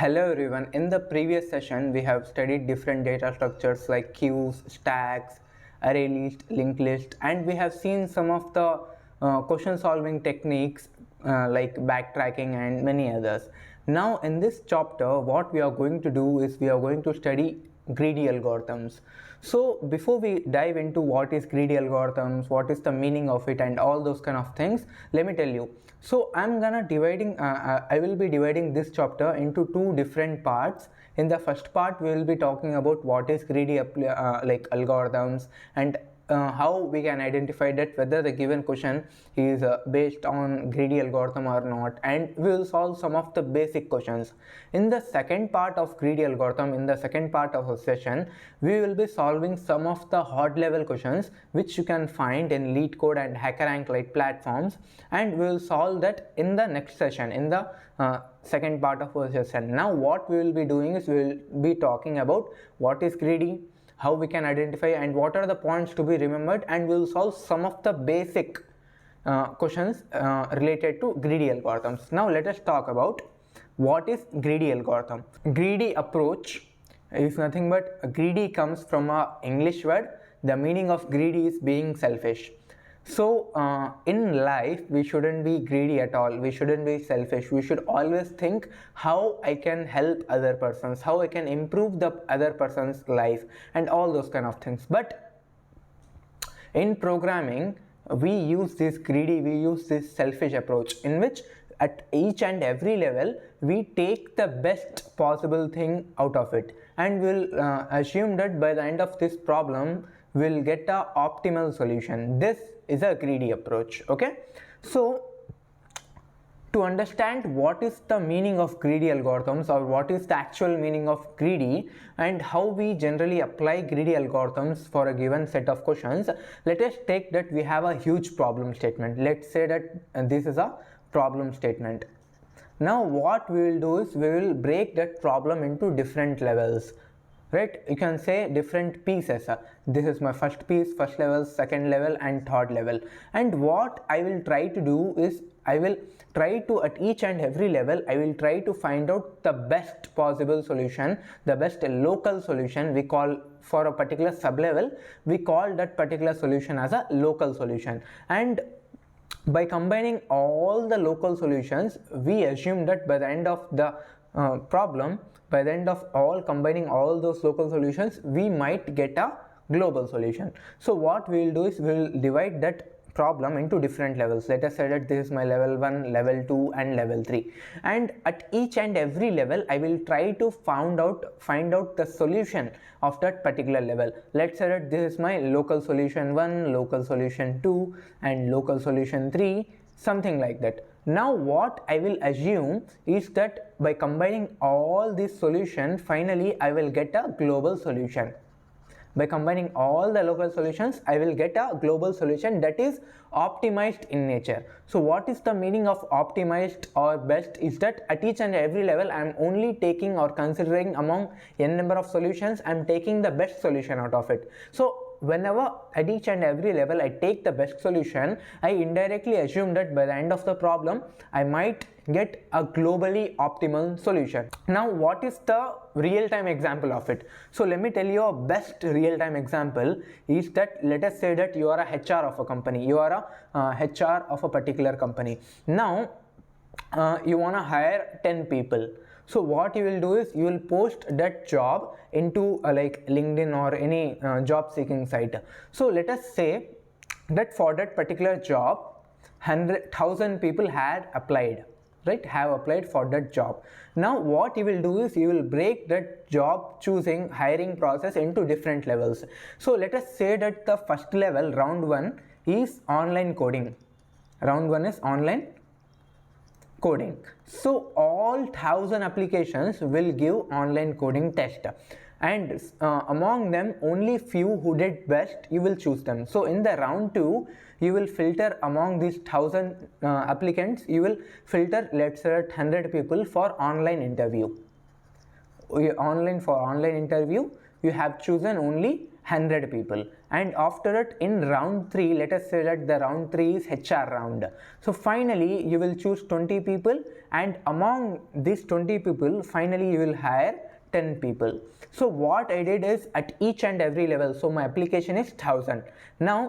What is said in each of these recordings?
Hello everyone. In the previous session, we have studied different data structures like queues, stacks, array list, linked list, and we have seen some of the question solving techniques like backtracking and many others. Now in this chapter, what we are going to do is we are going to study greedy algorithms. So before we dive into what is greedy algorithms, what is the meaning of it and all those kind of things, let me tell you. So I will be dividing this chapter into two different parts. In the first part we will be talking about what is greedy algorithms and how we can identify that whether the given question is based on greedy algorithm or not, and we will solve some of the basic questions. In the second part of greedy algorithm, in the second part of the session, we will be solving some of the hard level questions which you can find in LeetCode and HackerRank like platforms, and we will solve that in the next session, in the second part of our session. Now what we will be doing is we will be talking about what is greedy, how we can identify, and what are the points to be remembered, and we will solve some of the basic questions related to greedy algorithms. Now let us talk about what is greedy algorithm. Greedy approach is nothing but greedy comes from a English word. The meaning of greedy is being selfish. So in life we shouldn't be greedy at all. We shouldn't be selfish. We should always think how I can help other persons, how I can improve the other person's life, and all those kind of things. But in programming we use this selfish approach, in which at each and every level we take the best possible thing out of it, and we'll assume that by the end of this problem we'll get a optimal solution. This is a greedy approach. Okay, so to understand what is the meaning of greedy algorithms, or what is the actual meaning of greedy, and how we generally apply greedy algorithms for a given set of questions, let us take that we have a huge problem statement. Let's say that this is a problem statement. Now what we will do is we will break that problem into different levels, right? You can say different pieces. This is my first piece, first level, second level, and third level. And what I will try to do is I will try to, at each and every level, I will try to find out the best possible solution, the best local solution. We call for a particular sub level, we call that particular solution as a local solution. And by combining all the local solutions, we assume that by the end of the problem, by the end of combining all those local solutions, we might get a global solution. So what we will do is we will divide that problem into different levels. Let us say that this is my level 1, level 2, and level 3, and at each and every level I will try to find out the solution of that particular level. Let's say that this is my local solution 1, local solution 2, and local solution 3, something like that. Now what I will assume is that by combining all these solutions, finally I will get a global solution. By combining all the local solutions, I will get a global solution that is optimized in nature. So what is the meaning of optimized or best is that at each and every level I am only taking or considering among n number of solutions, I am taking the best solution out of it. So whenever at each and every level I take the best solution, I indirectly assume that by the end of the problem I might get a globally optimal solution. Now what is the real-time example of it? So let me tell you a best real-time example is that, let us say that you are a HR of a company, you are a HR of a particular company. Now you want to hire 10 people. So what you will do is you will post that job into like LinkedIn or any job seeking site. So let us say that for that particular job 100,000 people had applied, right, have applied for that job. Now what you will do is you will break that job choosing hiring process into different levels. So let us say that the first level, round 1, is online coding. Round 1 is online coding. So all 1,000 applications will give online coding test, and among them only few who did best you will choose them. So in the round 2 you will filter among these 1,000 applicants, you will filter, let's say 100 people for online interview. For online interview you have chosen only 100 people, and after it in round 3, let us say that the round 3 is HR round. So finally you will choose 20 people, and among these 20 people finally you will hire 10 people. So what I did is at each and every level, so my application is 1000. Now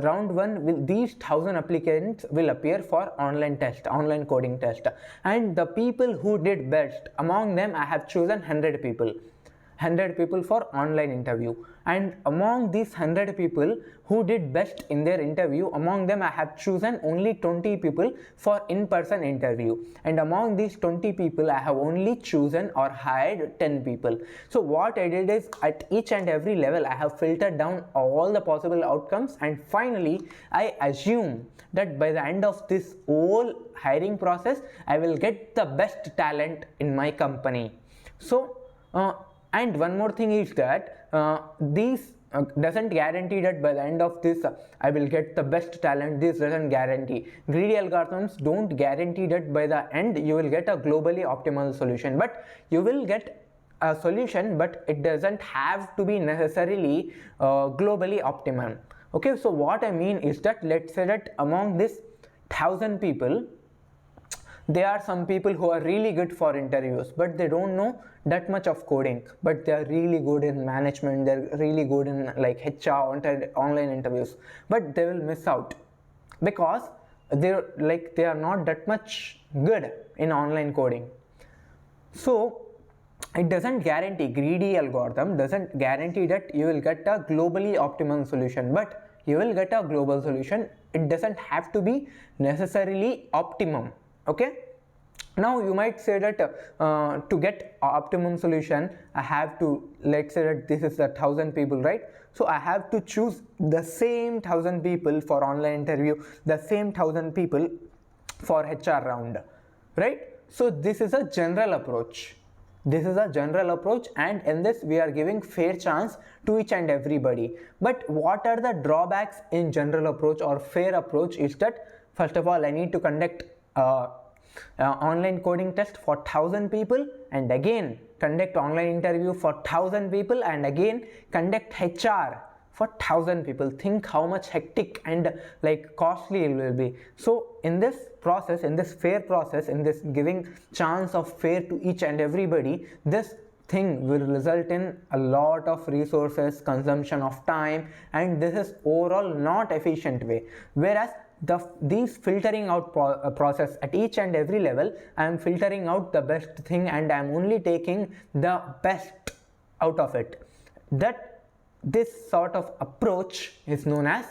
round 1 these 1000 applicants will appear for online coding test, and the people who did best among them I have chosen 100 people for online interview, and among these 100 people who did best in their interview, among them I have chosen only 20 people for in-person interview, and among these 20 people I have only chosen or hired 10 people. So what I did is at each and every level I have filtered down all the possible outcomes, and finally I assume that by the end of this whole hiring process I will get the best talent in my company. So and one more thing is that these doesn't guarantee that by the end of this I will get the best talent. This doesn't guarantee. Greedy algorithms don't guarantee that by the end you will get a globally optimal solution, but you will get a solution, but it doesn't have to be necessarily globally optimum. Okay, so what I mean is that let's say that among this 1000 people there are some people who are really good for interviews, but they don't know that much of coding, but they are really good in management, they're really good in like HR online interviews, but they will miss out because they are not that much good in online coding. So it doesn't guarantee, greedy algorithm doesn't guarantee that you will get a globally optimum solution, but you will get a global solution. It doesn't have to be necessarily optimum. Okay, now you might say that to get optimum solution I have to, let's say that this is the 1000 people, right? So I have to choose the same 1000 people for online interview, the same 1000 people for HR round, right? So this is a general approach. And in this we are giving fair chance to each and everybody. But what are the drawbacks in general approach or fair approach is that first of all I need to conduct online coding test for 1000 people, and again conduct online interview for 1000 people, and again conduct HR for 1000 people. Think how much hectic and like costly it will be. So in this process, in this fair process, in this giving chance of fair to each and everybody, this thing will result in a lot of resources, consumption of time, and this is overall not efficient way. Whereas these filtering out process at each and every level, I am filtering out the best thing and I am only taking the best out of it. That this sort of approach is known as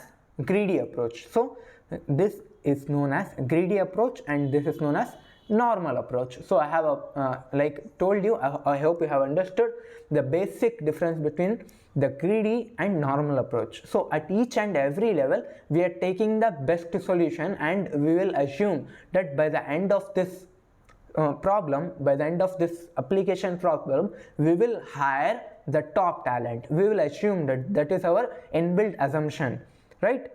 greedy approach. So this is known as greedy approach and this is known as normal approach. So I have like told you, I hope you have understood the basic difference between the greedy and normal approach. So at each and every level we are taking the best solution, and we will assume that by the end of this problem, by the end of this application problem, we will hire the top talent. We will assume that that is our inbuilt assumption, right?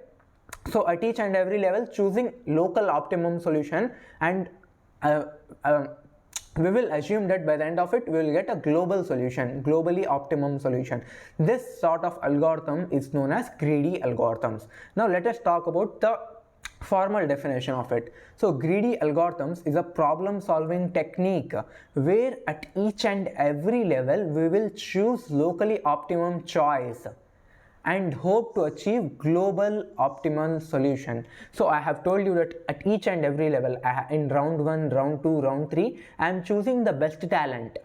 So at each and every level choosing local optimum solution, and we will assume that by the end of it we will get a global solution, globally optimum solution. This sort of algorithm is known as greedy algorithms. Now let us talk about the formal definition of it. So greedy algorithms is a problem solving technique where at each and every level we will choose locally optimum choice and hope to achieve global optimal solution. So I have told you that at each and every level, in round 1, round 2, round 3, I am choosing the best talent,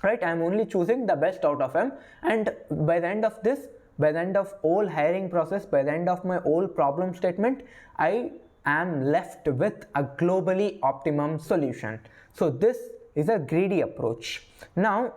right? I am only choosing the best out of them, and by the end of this, by the end of all hiring process, by the end of my whole problem statement, I am left with a globally optimum solution. So this is a greedy approach. Now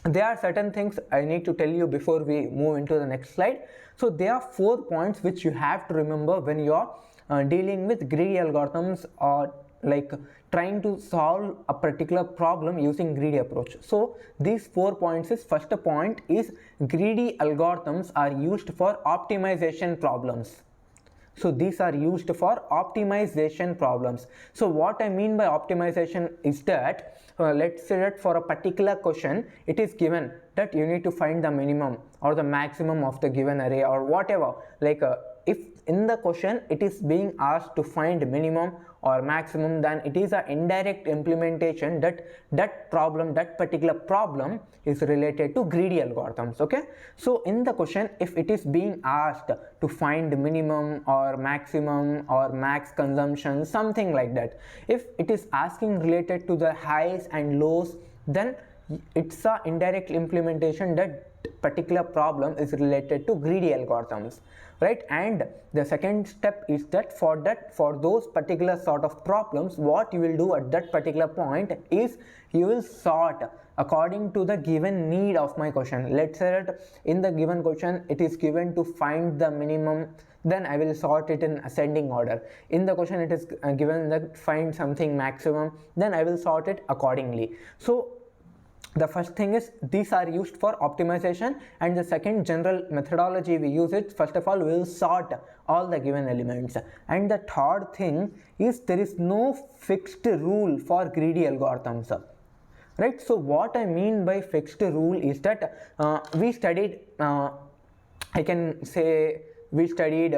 there are certain things I need to tell you before we move into the next slide. So there are 4 points which you have to remember when you are dealing with greedy algorithms or like trying to solve a particular problem using greedy approach. So these 4 points is, first point is greedy algorithms are used for optimization problems. So these are used for optimization problems. So what I mean by optimization is that let's say that for a particular question it is given that you need to find the minimum or the maximum of the given array or whatever, like if in the question it is being asked to find minimum or maximum, then it is an indirect implementation that that particular problem is related to greedy algorithms. Okay, so in the question if it is being asked to find minimum or maximum or max consumption, something like that, if it is asking related to the highs and lows, then it's a indirect implementation that particular problem is related to greedy algorithms, right? And the second step is that for those particular sort of problems, what you will do at that particular point is you will sort according to the given need of my question. Let's say that in the given question it is given to find the minimum, then I will sort it in ascending order. In the question it is given that find something maximum, then I will sort it accordingly. So the first thing is these are used for optimization, and the second general methodology we use it, first of all we will sort all the given elements, and the third thing is there is no fixed rule for greedy algorithms, right? So what I mean by fixed rule is that we studied I can say we studied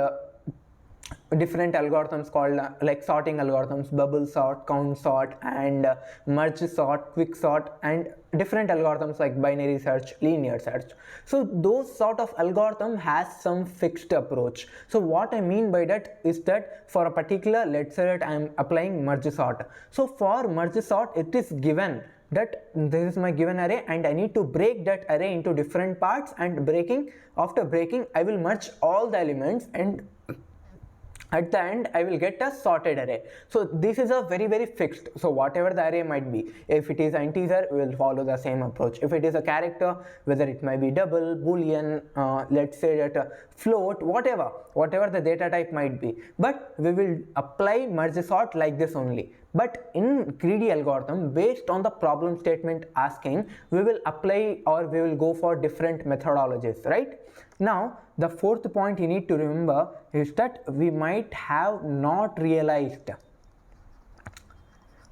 different algorithms called like sorting algorithms, bubble sort, count sort, and merge sort, quick sort, and different algorithms like binary search, linear search. So those sort of algorithm has some fixed approach. So what I mean by that is that for a particular, let's say that I am applying merge sort. So for merge sort it is given that this is my given array and I need to break that array into different parts, and after breaking I will merge all the elements, and at the end I will get a sorted array. So this is a very fixed. So whatever the array might be, if it is an integer we will follow the same approach. If it is a character, whether it might be double, boolean, let's say that float, whatever the data type might be, but we will apply merge sort like this only. But in greedy algorithm, based on the problem statement asking, we will apply or we will go for different methodologies, right? Now the fourth point you need to remember is that we might have not realized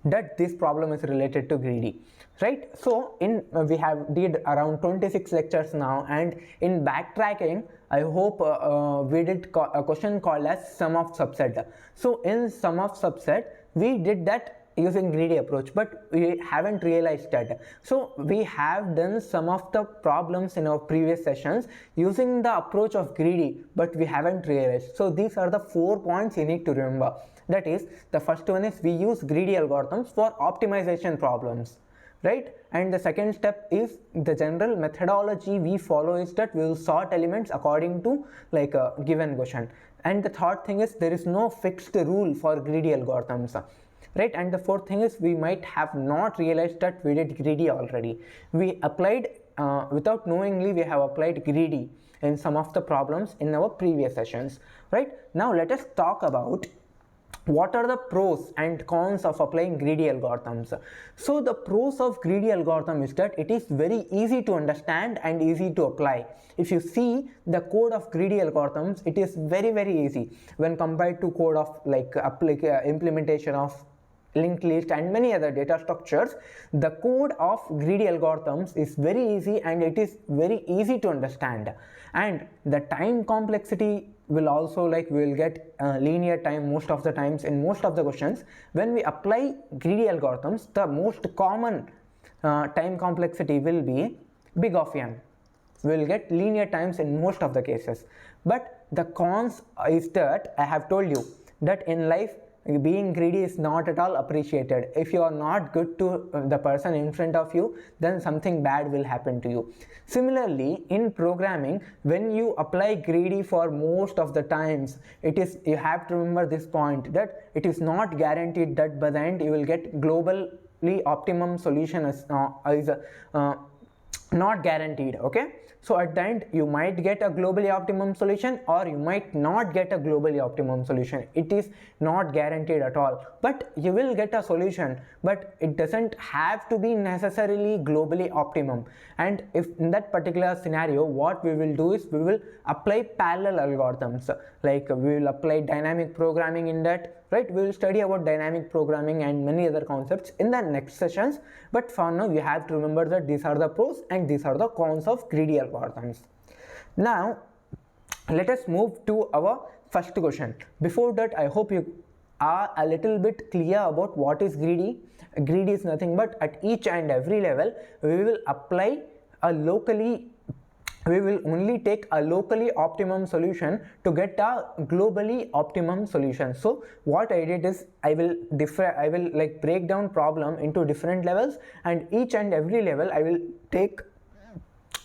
that this problem is related to greedy, right? So we have did around 26 lectures now, and in backtracking I hope we did a question called as sum of subset. So in sum of subset we did that using greedy approach, but we haven't realized that. So we have done some of the problems in our previous sessions using the approach of greedy, but we haven't realized. So these are the 4 points you need to remember. That is, the first one is we use greedy algorithms for optimization problems, right? And the second step is the general methodology we follow is that we will sort elements according to like a given question. And the third thing is there is no fixed rule for greedy algorithms, right? And the fourth thing is we might have not realized that we did greedy already. We applied without knowingly we have applied greedy in some of the problems in our previous sessions, right? Now let us talk about what are the pros and cons of applying greedy algorithms. So the pros of greedy algorithm is that it is very easy to understand and easy to apply. If you see the code of greedy algorithms, it is very easy when compared to code of like implementation of linked list and many other data structures. The code of greedy algorithms is very easy and it is very easy to understand, and the time complexity will also, like, we will get linear time most of the times in most of the questions. When we apply greedy algorithms, the most common time complexity will be big of n. We will get linear times in most of the cases. But the cons is that I have told you that in life being greedy is not at all appreciated. If you are not good to the person in front of you, then something bad will happen to you. Similarly, in programming, when you apply greedy for most of the times, you have to remember this point, that it is not guaranteed that by the end you will get globally optimum solution is not guaranteed. Okay, So at the end you might get a globally optimum solution or you might not get a globally optimum solution. It is not guaranteed at all, but you will get a solution, but it doesn't have to be necessarily globally optimum. And if in that particular scenario, what we will do is we will apply parallel algorithms, like we will apply dynamic programming in that, right? We will study about dynamic programming and many other concepts in the next sessions, but for now you have to remember that these are the pros and these are the cons of greedy algorithms. Now let us move to our first question. Before that, I hope you are a little bit clear about what is greedy. Greedy is nothing but at each and every level we will apply a locally, we will only take a locally optimum solution to get a globally optimum solution. So what I did is I will like break down problem into different levels, and each and every level I will take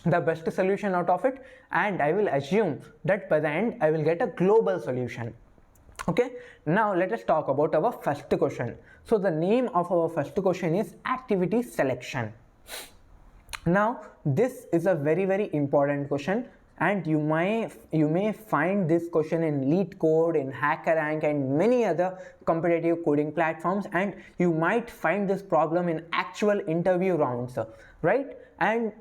the best solution out of it, and I will assume that by the end I will get a global solution. Okay, now let us talk about our first question. So the name of our first question is activity selection. Now this is a very important question, and you may find this question in LeetCode, in HackerRank and many other competitive coding platforms, and you might find this problem in actual interview rounds, right? And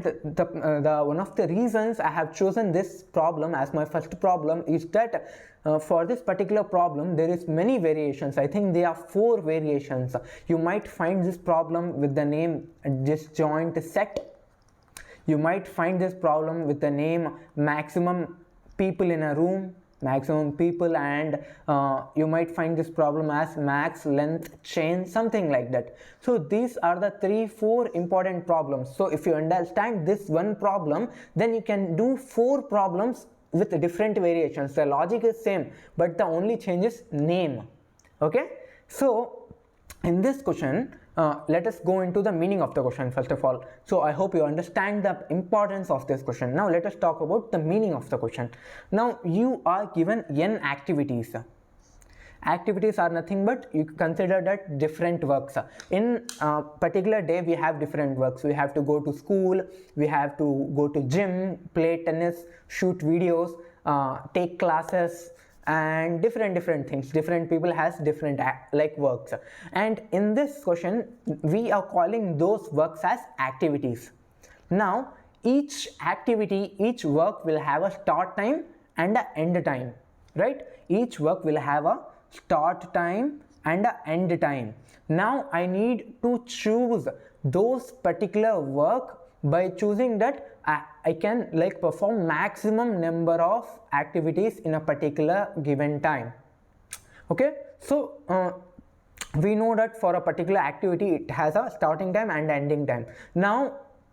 the one of the reasons I have chosen this problem as my first problem is that for this particular problem there is many variations. I think there are 4 variations. You might find this problem with the name disjoint set. You might find this problem with the name maximum people in a room, maximum people, and you might find this problem as max length chain, something like that. So these are the 3-4 important problems. So if you understand this one problem, then you can do 4 problems with different variations. The logic is same, but the only change is name. Okay, so in this question, let us go into the meaning of the question first of all. So I hope you understand the importance of this question. Now let us talk about the meaning of the question. Now you are given n activities. Activities are nothing but, you consider that different works. In a particular day we have different works. We have to go to school, we have to go to gym, play tennis, shoot videos, take classes, and different things. Different people has different like works, and in this question we are calling those works as activities. Now each activity, each work will have a start time and an end time, right? Each work will have a start time and an end time. Now I need to choose those particular work by choosing that I can like perform maximum number of activities in a particular given time. Okay, so we know that for a particular activity it has a starting time and ending time. Now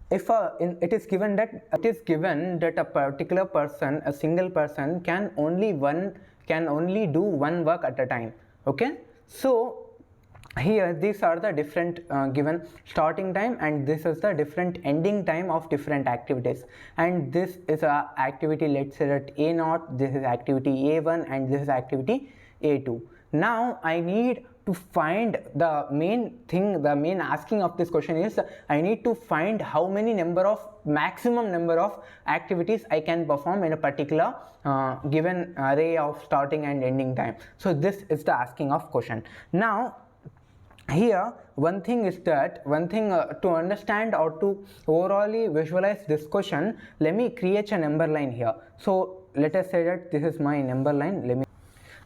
if it is given that a particular person, a single person can only do one work at a time. Okay, so here these are the different given starting time, and this is the different ending time of different activities. And this is a activity, let's say that A0, this is activity A1, and this is activity A2. Now I need to find the main thing, the main asking of this question is I need to find how many maximum number of activities I can perform in a particular given array of starting and ending time. So this is the asking of question. Now here one thing to understand or to overall visualize this question, let me create a number line here. So let us say that this is my number line.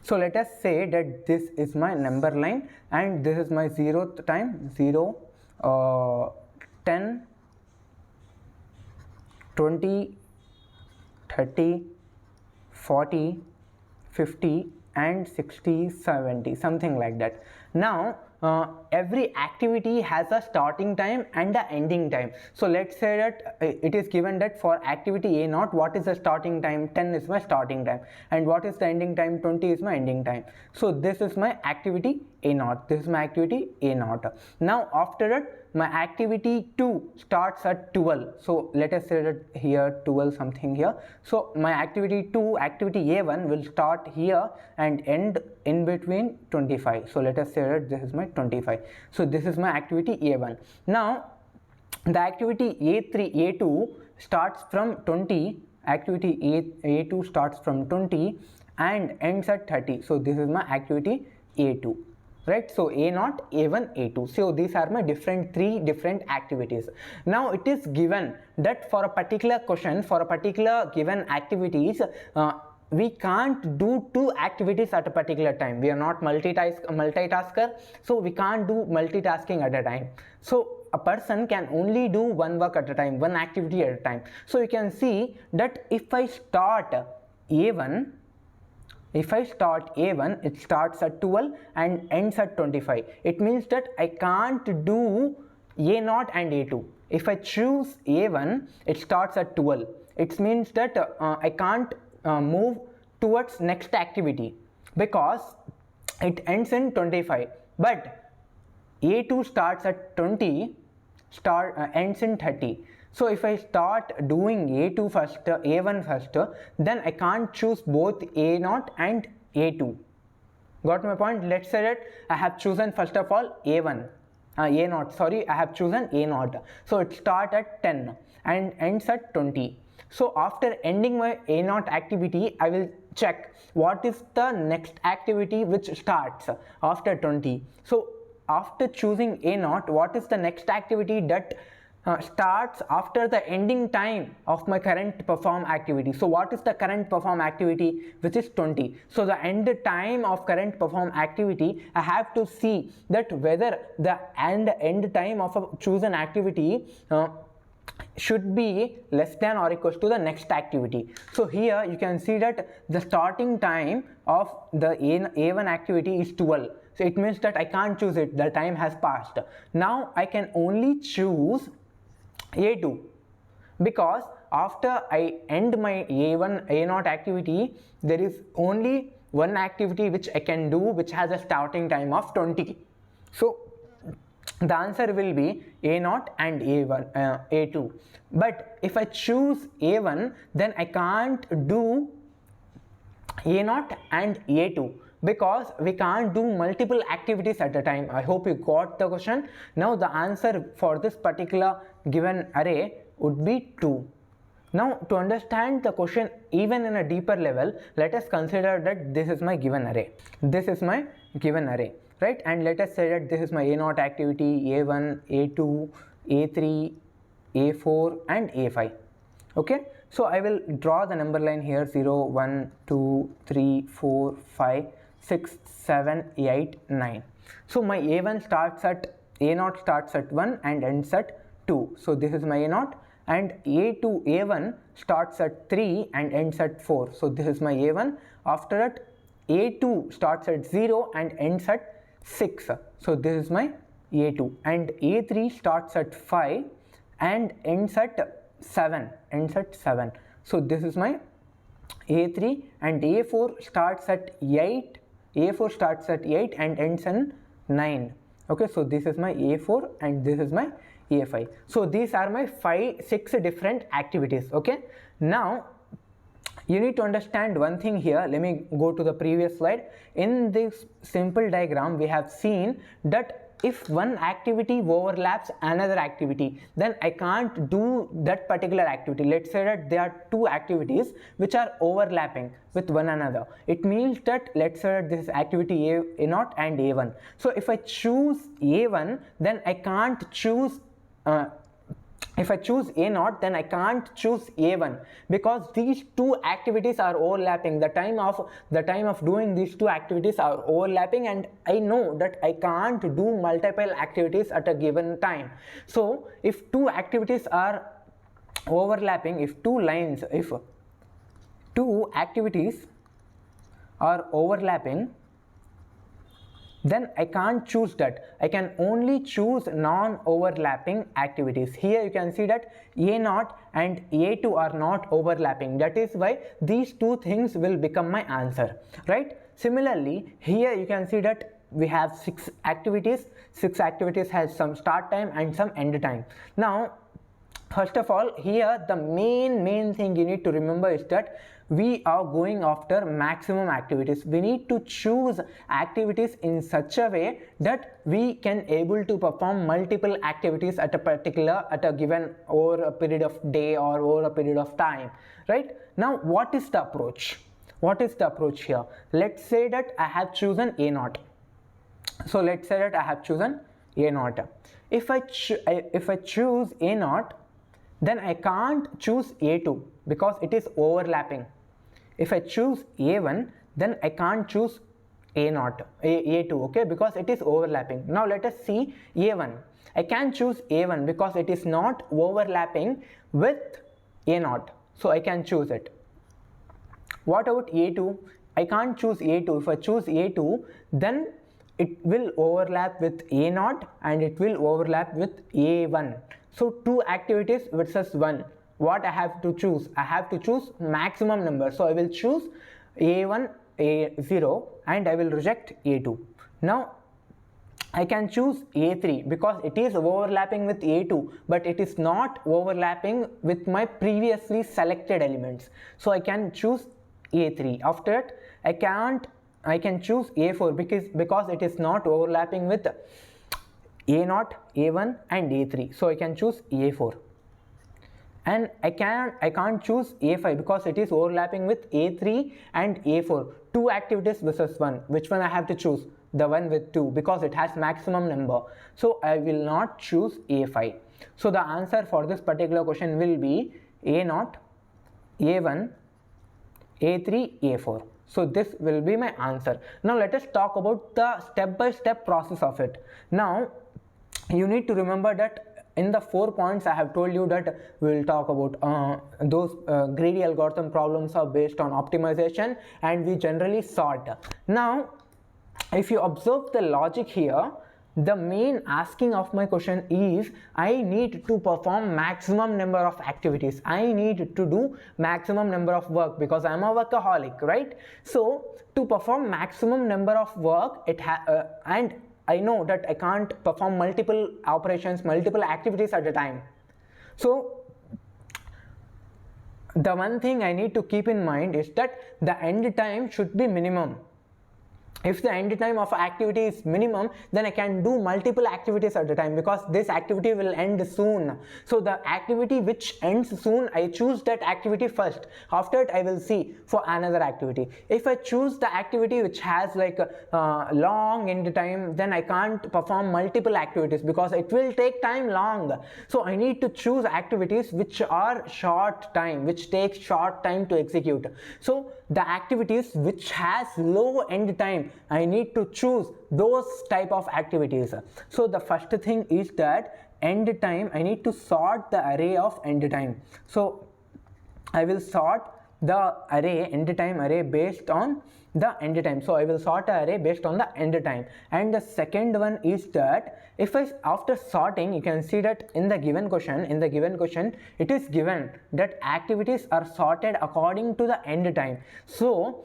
So let us say that this is my number line and this is my 0th time, 0, 10, 20, 30, 40, 50 and 60, 70, something like that. Now every activity has a starting time and an ending time. So let's say that it is given that for activity A0, what is the starting time? 10 is my starting time, and what is the ending time? 20 is my ending time. So this is my activity A0, this is my activity A0. Now after that my activity 2 starts at 12. So let us say that here 12 something here. So my activity 2, activity A1 will start here and end in between 25. So let us say that this is my 25. So this is my activity A1. Now the activity A2 starts from 20, activity A2 starts from 20 and ends at 30. So this is my activity A2, right? So A0, A1, A2. So these are my three different activities. Now it is given that for a particular question, for a particular given activities, we can't do two activities at a particular time. We are not multitasker, so we can't do multitasking at a time. So a person can only do one work at a time, one activity at a time. So you can see that if I start A1, it starts at 12 and ends at 25. It means that I can't do A0 and A2. If I choose A1, it starts at 12. It means that I can't move towards next activity because it ends in 25. But A2 starts at 20, ends in 30. So if I start doing A1 first, then I can't choose both A0 and A2. Got my point? Let's say that I have chosen first of all A0. I have chosen A0. So it starts at 10 and ends at 20. So after ending my A0 activity, I will check what is the next activity which starts after 20. So after choosing A0, what is the next activity that starts after the ending time of my current perform activity? So what is the current perform activity, which is 20? So the end time of current perform activity, I have to see that whether the end time of a chosen activity should be less than or equals to the next activity. So here you can see that the starting time of the A1 activity is 12. So it means that I can't choose it, the time has passed. Now I can only choose A2 because after I end my A0 activity, there is only one activity which I can do which has a starting time of 20. So the answer will be A0 and A2. But if I choose A1, then I can't do A0 and A2 because we can't do multiple activities at a time. I hope you got the question. Now the answer for this particular given array would be 2. Now to understand the question even in a deeper level, let us consider that this is my given array. This is my given array, right? And let us say that this is my A0 activity, A1, A2, A3, A4 and A5. Okay, so I will draw the number line here 0, 1, 2, 3, 4, 5, 6, 7, 8, 9. So my A0 starts at 1 and ends at 2. So this is my A0, and A1 starts at 3 and ends at 4. So this is my A1. After that, A2 starts at 0 and ends at 6. So this is my A2, and A3 starts at 5 and ends at 7. So this is my A3, and A4 starts at 8. A4 starts at 8 and ends in 9. Okay, so this is my A4 and this is my A5. So these are my 6 different activities. Okay, now you need to understand one thing here. Let me go to the previous slide. In this simple diagram, we have seen that if one activity overlaps another activity, then I can't do that particular activity. Let's say that there are two activities which are overlapping with one another. It means that let's say that this is activity A0 and A1. So if I choose A1, then I can't choose if I choose A0, then I can't choose A1 because these two activities are overlapping. The time of doing these two activities are overlapping, and I know that I can't do multiple activities at a given time. So if two activities are overlapping, if two activities are overlapping, then I can't choose that. I can only choose non-overlapping activities. Here you can see that A0 and A2 are not overlapping. That is why these two things will become my answer, right? Similarly, here you can see that we have 6 activities. 6 activities has some start time and some end time. Now, first of all, here the main thing you need to remember is that we are going after maximum activities. We need to choose activities in such a way that we can able to perform multiple activities at a given over a period of day or over a period of time, right? Now what is the approach? What is the approach here? Let's say that I have chosen A0. So let's say that I have chosen A0. If I choose A0, then I can't choose A2 because it is overlapping. If I choose A1, then I can't choose A2, okay, because it is overlapping. Now let us see A1. I can choose A1 because it is not overlapping with A0, so I can choose it. What about A2? I can't choose A2. If I choose A2, then it will overlap with A0 and it will overlap with A1. So 2 activities versus 1. What I have to choose? I have to choose maximum number. So I will choose A1, A0 and I will reject A2. Now I can choose A3 because it is overlapping with A2, but it is not overlapping with my previously selected elements. So I can choose A3. After that, I can choose A4 because it is not overlapping with A0, A1 and A3. So I can choose A4. And I can't choose A5 because it is overlapping with A3 and A4. 2 activities versus 1. Which one I have to choose? The one with 2 because it has maximum number. So I will not choose A5. So the answer for this particular question will be A0, A1, A3, A4. So this will be my answer. Now let us talk about the step-by-step process of it. Now you need to remember that in the 4 points I have told you that we will talk about those greedy algorithm problems are based on optimization and we generally sort. Now if you observe the logic here, the main asking of my question is I need to perform maximum number of activities. I need to do maximum number of work because I am a workaholic, right? So to perform maximum number of work, and I know that I can't perform multiple operations, multiple activities at a time. So the one thing I need to keep in mind is that the end time should be minimum. If the end time of activity is minimum, then I can do multiple activities at a time because this activity will end soon. So the activity which ends soon, I choose that activity first. After it, I will see for another activity. If I choose the activity which has like a long end time, then I can't perform multiple activities because it will take time long. So I need to choose activities which are short time, which take short time to execute. So the activities which has low end time, I need to choose those type of activities. So the first thing is that end time, I need to sort the array of end time. So I will sort the array, end time array based on the end time. So I will sort the array based on the end time. And the second one is that if after sorting, you can see that in the given question, it is given that activities are sorted according to the end time. So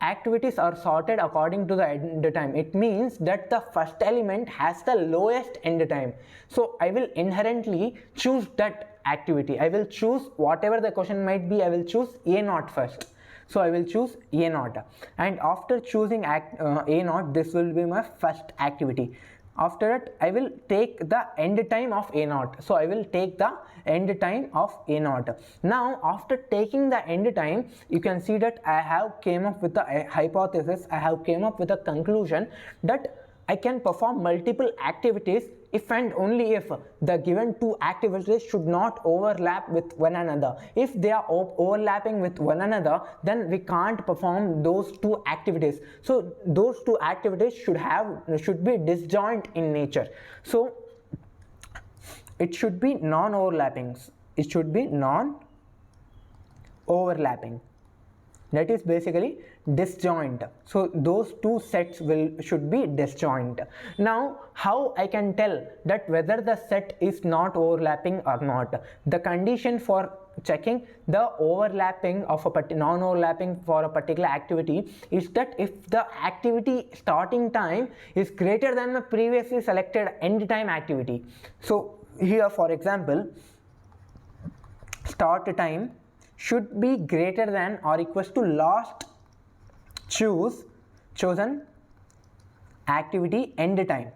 activities are sorted according to the end time. It means that the first element has the lowest end time. So I will inherently choose that activity. I will choose whatever the question might be, I will choose A0 first. So I will choose A0, and after choosing A0, this will be my first activity. After that, I will take the end time of A0. So I will take the end time of A0. Now after taking the end time, you can see that I have came up with the hypothesis, I have came up with a conclusion that I can perform multiple activities if and only if the given 2 activities should not overlap with one another. If they are overlapping with one another, then we can't perform those 2 activities. So those 2 activities should be disjoint in nature. So it should be non-overlapping. It should be non-overlapping. That is basically disjoint. So those 2 sets should be disjoint. Now how I can tell that whether the set is not overlapping or not? The condition for checking the overlapping of a non-overlapping for a particular activity is that if the activity starting time is greater than the previously selected end time activity. So here for example, start time should be greater than or equals to last chosen activity end time.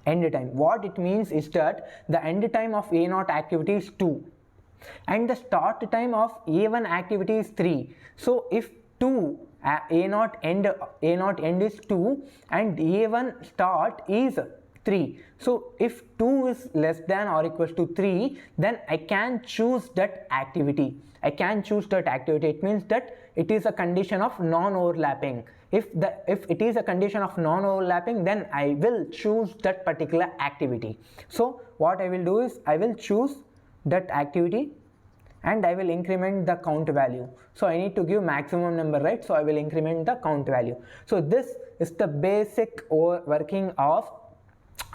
What it means is that the end time of A0 activity is 2 and the start time of A1 activity is 3. So if 2 A0 end is 2 and A1 start is 3. So if 2 is less than or equals to 3, then I can choose that activity. It means that it is a condition of non-overlapping. If it is a condition of non-overlapping, then I will choose that particular activity. So what I will do is I will choose that activity and I will increment the count value. So I need to give maximum number, right? So I will increment the count value. So this is the basic working of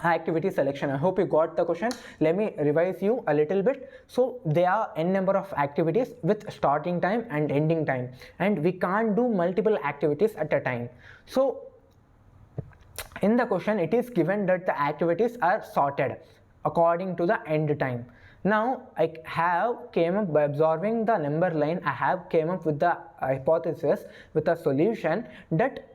activity selection. I hope you got the question. Let me revise you a little bit. So there are n number of activities with starting time and ending time, and we can't do multiple activities at a time. So in the question it is given that the activities are sorted according to the end time. Now I have came up by observing the number line. I have came up with the hypothesis with a solution that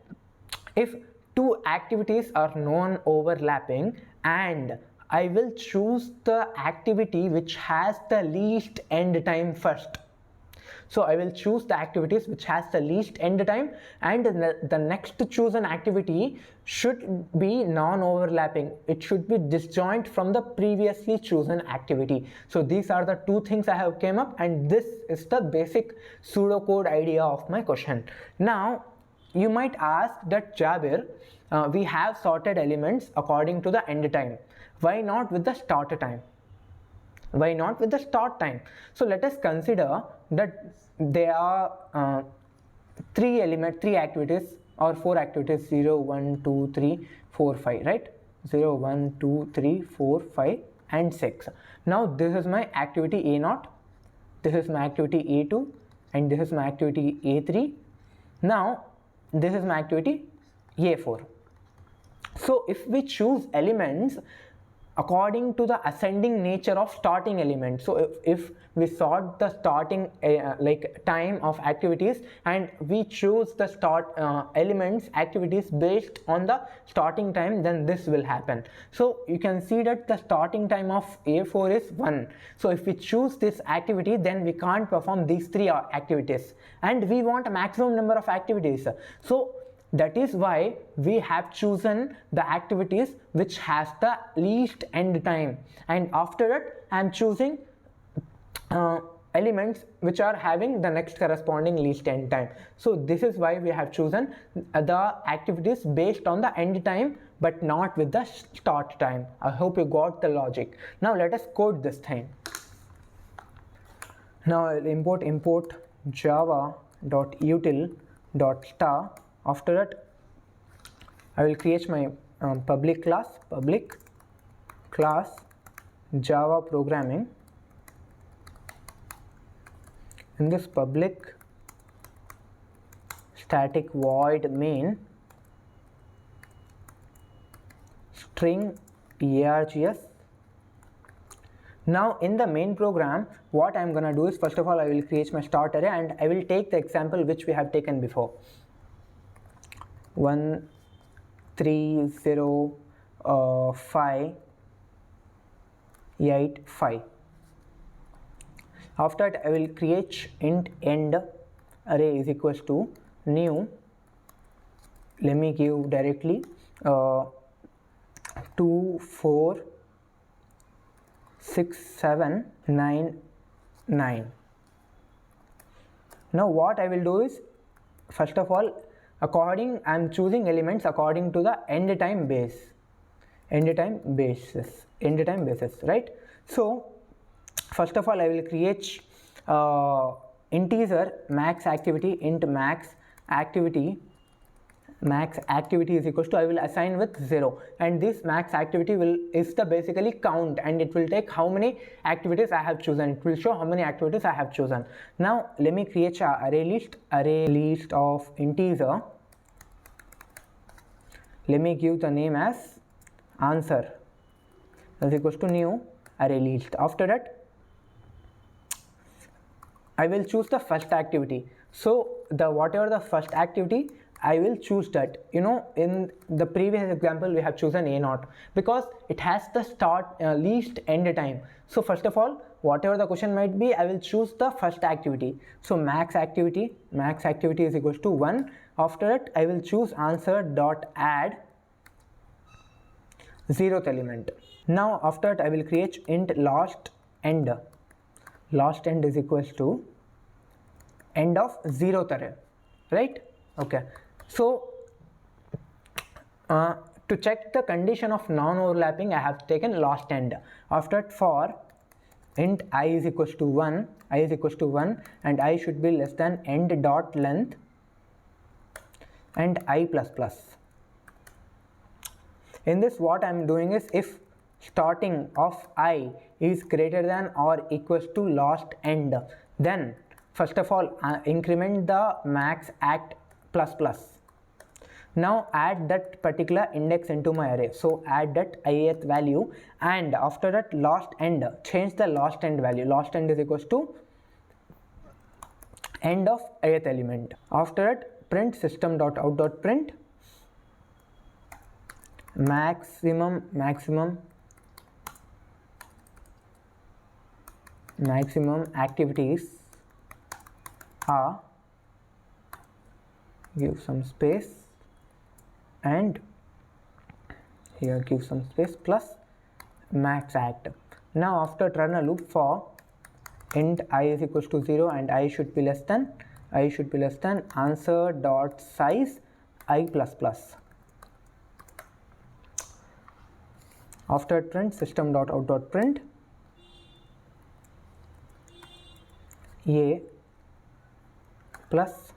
if two activities are non-overlapping and I will choose the activity which has the least end time first. So I will choose the activities which has the least end time, and the next chosen activity should be non-overlapping. It should be disjoint from the previously chosen activity. So these are the two things I have came up, and this is the basic pseudocode idea of my question. Now you might ask that Jabir, we have sorted elements according to the end time. Why not with the start time? Why not with the start time? So let us consider that there are three activities or 4 activities, 0, 1, 2, 3, 4, 5, right? 0, 1, 2, 3, 4, 5 and 6. Now this is my activity A0, this is my activity A2, and this is my activity A3. Now this is my activity A4. So if we choose elements according to the ascending nature of starting element, so if we sort the starting time of activities and we choose the start elements activities based on the starting time, then this will happen. So you can see that the starting time of A4 is 1. So if we choose this activity, then we can't perform these 3 activities, and we want a maximum number of activities. So that is why we have chosen the activities which has the least end time, and after that I am choosing elements which are having the next corresponding least end time. So this is why we have chosen the activities based on the end time but not with the start time. I hope you got the logic. Now let us code this thing. Now I'll import java.util.star. After that I will create my public class Java programming. In this public static void main string args. Now in the main program, what I am gonna do is, first of all I will create my start array and I will take the example which we have taken before, 1 3 0 5 8 5. After that I will create int end array is equals to new, let me give directly 2 4 6 7 9 9. Now what I will do is, first of all, I am choosing elements according to the end time basis, right? So first of all I will create integer max activity, int max activity is equals to, I will assign with 0, and this max activity is the basically count, and it will take how many activities I have chosen. It will show how many activities I have chosen. Now let me create a array list of integer. Let me give the name as answer is equals to new array list. After that I will choose the first activity. So the whatever the first activity, I will choose that. You know, in the previous example we have chosen A0 because it has the start least end time. So first of all, whatever the question might be, I will choose the first activity. So max activity is equals to 1. After that, I will choose answer dot add 0th element. Now after that, I will create int last end. Last end is equals to end of 0th array, right? Okay. So to check the condition of non-overlapping, I have taken last end. After that, for int I is equals to 1, and I should be less than end dot length and I plus plus. In this, what I am doing is, if starting of I is greater than or equals to last end, then first of all increment the max act plus plus. Now add that particular index into my array. So add that ith value, and after that last end, change the last end value. Last end is equals to end of ith element. After that, print system.out.print maximum activities are, give some space, and here give some space, plus max act. Now after run a loop for int I is equals to 0 and I should be less than answer dot size I plus plus. After print system.out.print a plus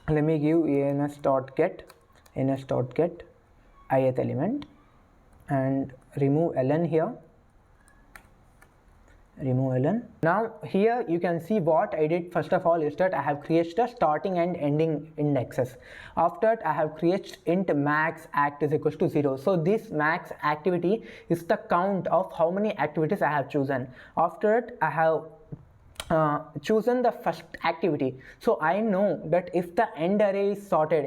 let me give ans.get ith element and remove ln here. Now here you can see what I did. First of all is that I have created the starting and ending indexes. After that, I have created int max act is equals to 0. So this max activity is the count of how many activities I have chosen. After that, I have chosen the first activity. So I know that if the end array is sorted,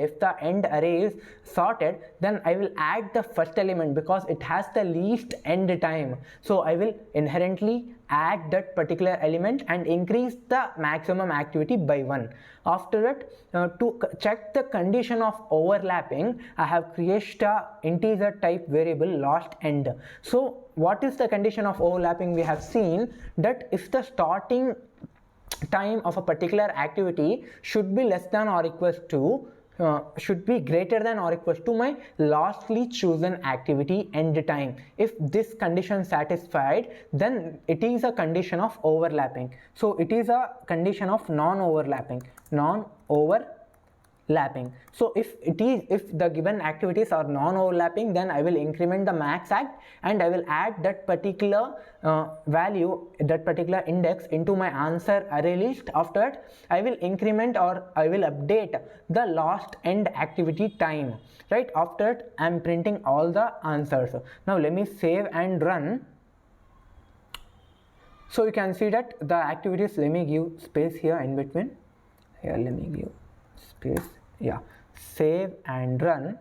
then I will add the first element because it has the least end time. So I will inherently add that particular element and increase the maximum activity by 1. After that, to check the condition of overlapping, I have created a integer type variable last end. So what is the condition of overlapping? We have seen that if the starting time of a particular activity should be less than or equals to should be greater than or equals to my lastly chosen activity end time. If this condition satisfied, then it is a condition of overlapping. So it is a condition of non-overlapping. So if the given activities are non-overlapping, then I will increment the max act and I will add that particular value, that particular index into my answer array list. After that, I will increment or I will update the last end activity time, right? After that, I am printing all the answers. Now let me save and run. So you can see that the activities, let me give space here in between. Here let me give space, yeah, save and run.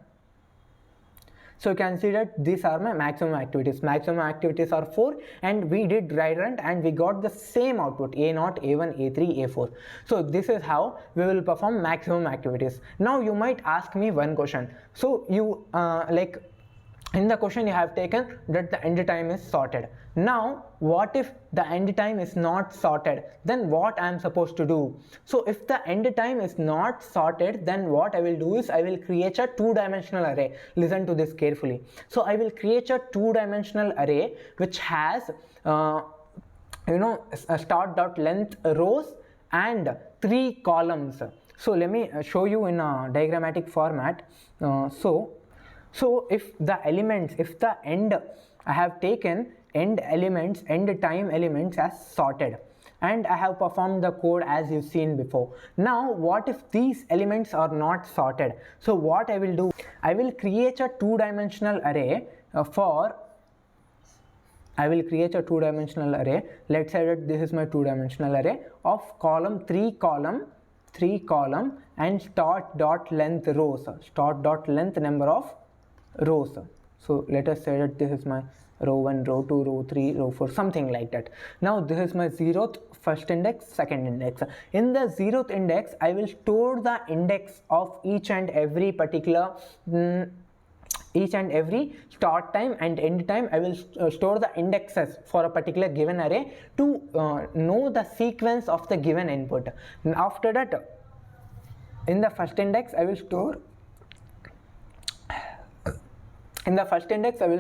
So you can see that these are my maximum activities. Maximum activities are 4, and we did dry run and we got the same output A0, A1, A3, A4. So this is how we will perform maximum activities. Now you might ask me one question. So you like in the question you have taken that the end time is sorted. Now what if the end time is not sorted? Then what I am supposed to do? So if the end time is not sorted, then what I will do is I will create a two-dimensional array. Listen to this carefully. So I will create a two-dimensional array which has a start.length rows and 3 columns. So let me show you in a diagrammatic format. So if the elements, if the end, I have taken end time elements as sorted, and I have performed the code as you've seen before. Now what if these elements are not sorted? So what I will do, I will create a two-dimensional array I will create a two-dimensional array. Let's say that this is my two-dimensional array of column 3 column and start dot length rows, start dot length number of rows. So let us say that this is my row 1, row 2, row 3, row 4, something like that. Now this is my 0th first index, second index. In the 0th index, I will store the index of each and every particular each and every start time and end time. I will store the indexes for a particular given array to know the sequence of the given input. And after that, in the first index I will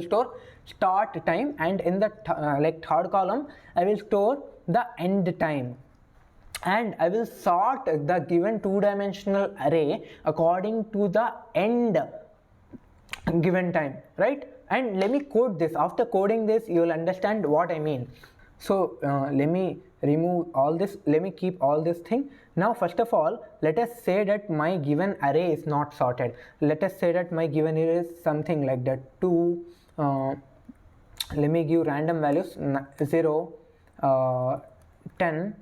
store start time, and in the third column I will store the end time, and I will sort the given two-dimensional array according to the end given time, right? And let me code this. After coding this, you will understand what I mean. So let me remove all this, let me keep all this thing. Now first of all, let us say that my given array is not sorted. Let us say that my given array is something like that. 2 let me give random values 0 10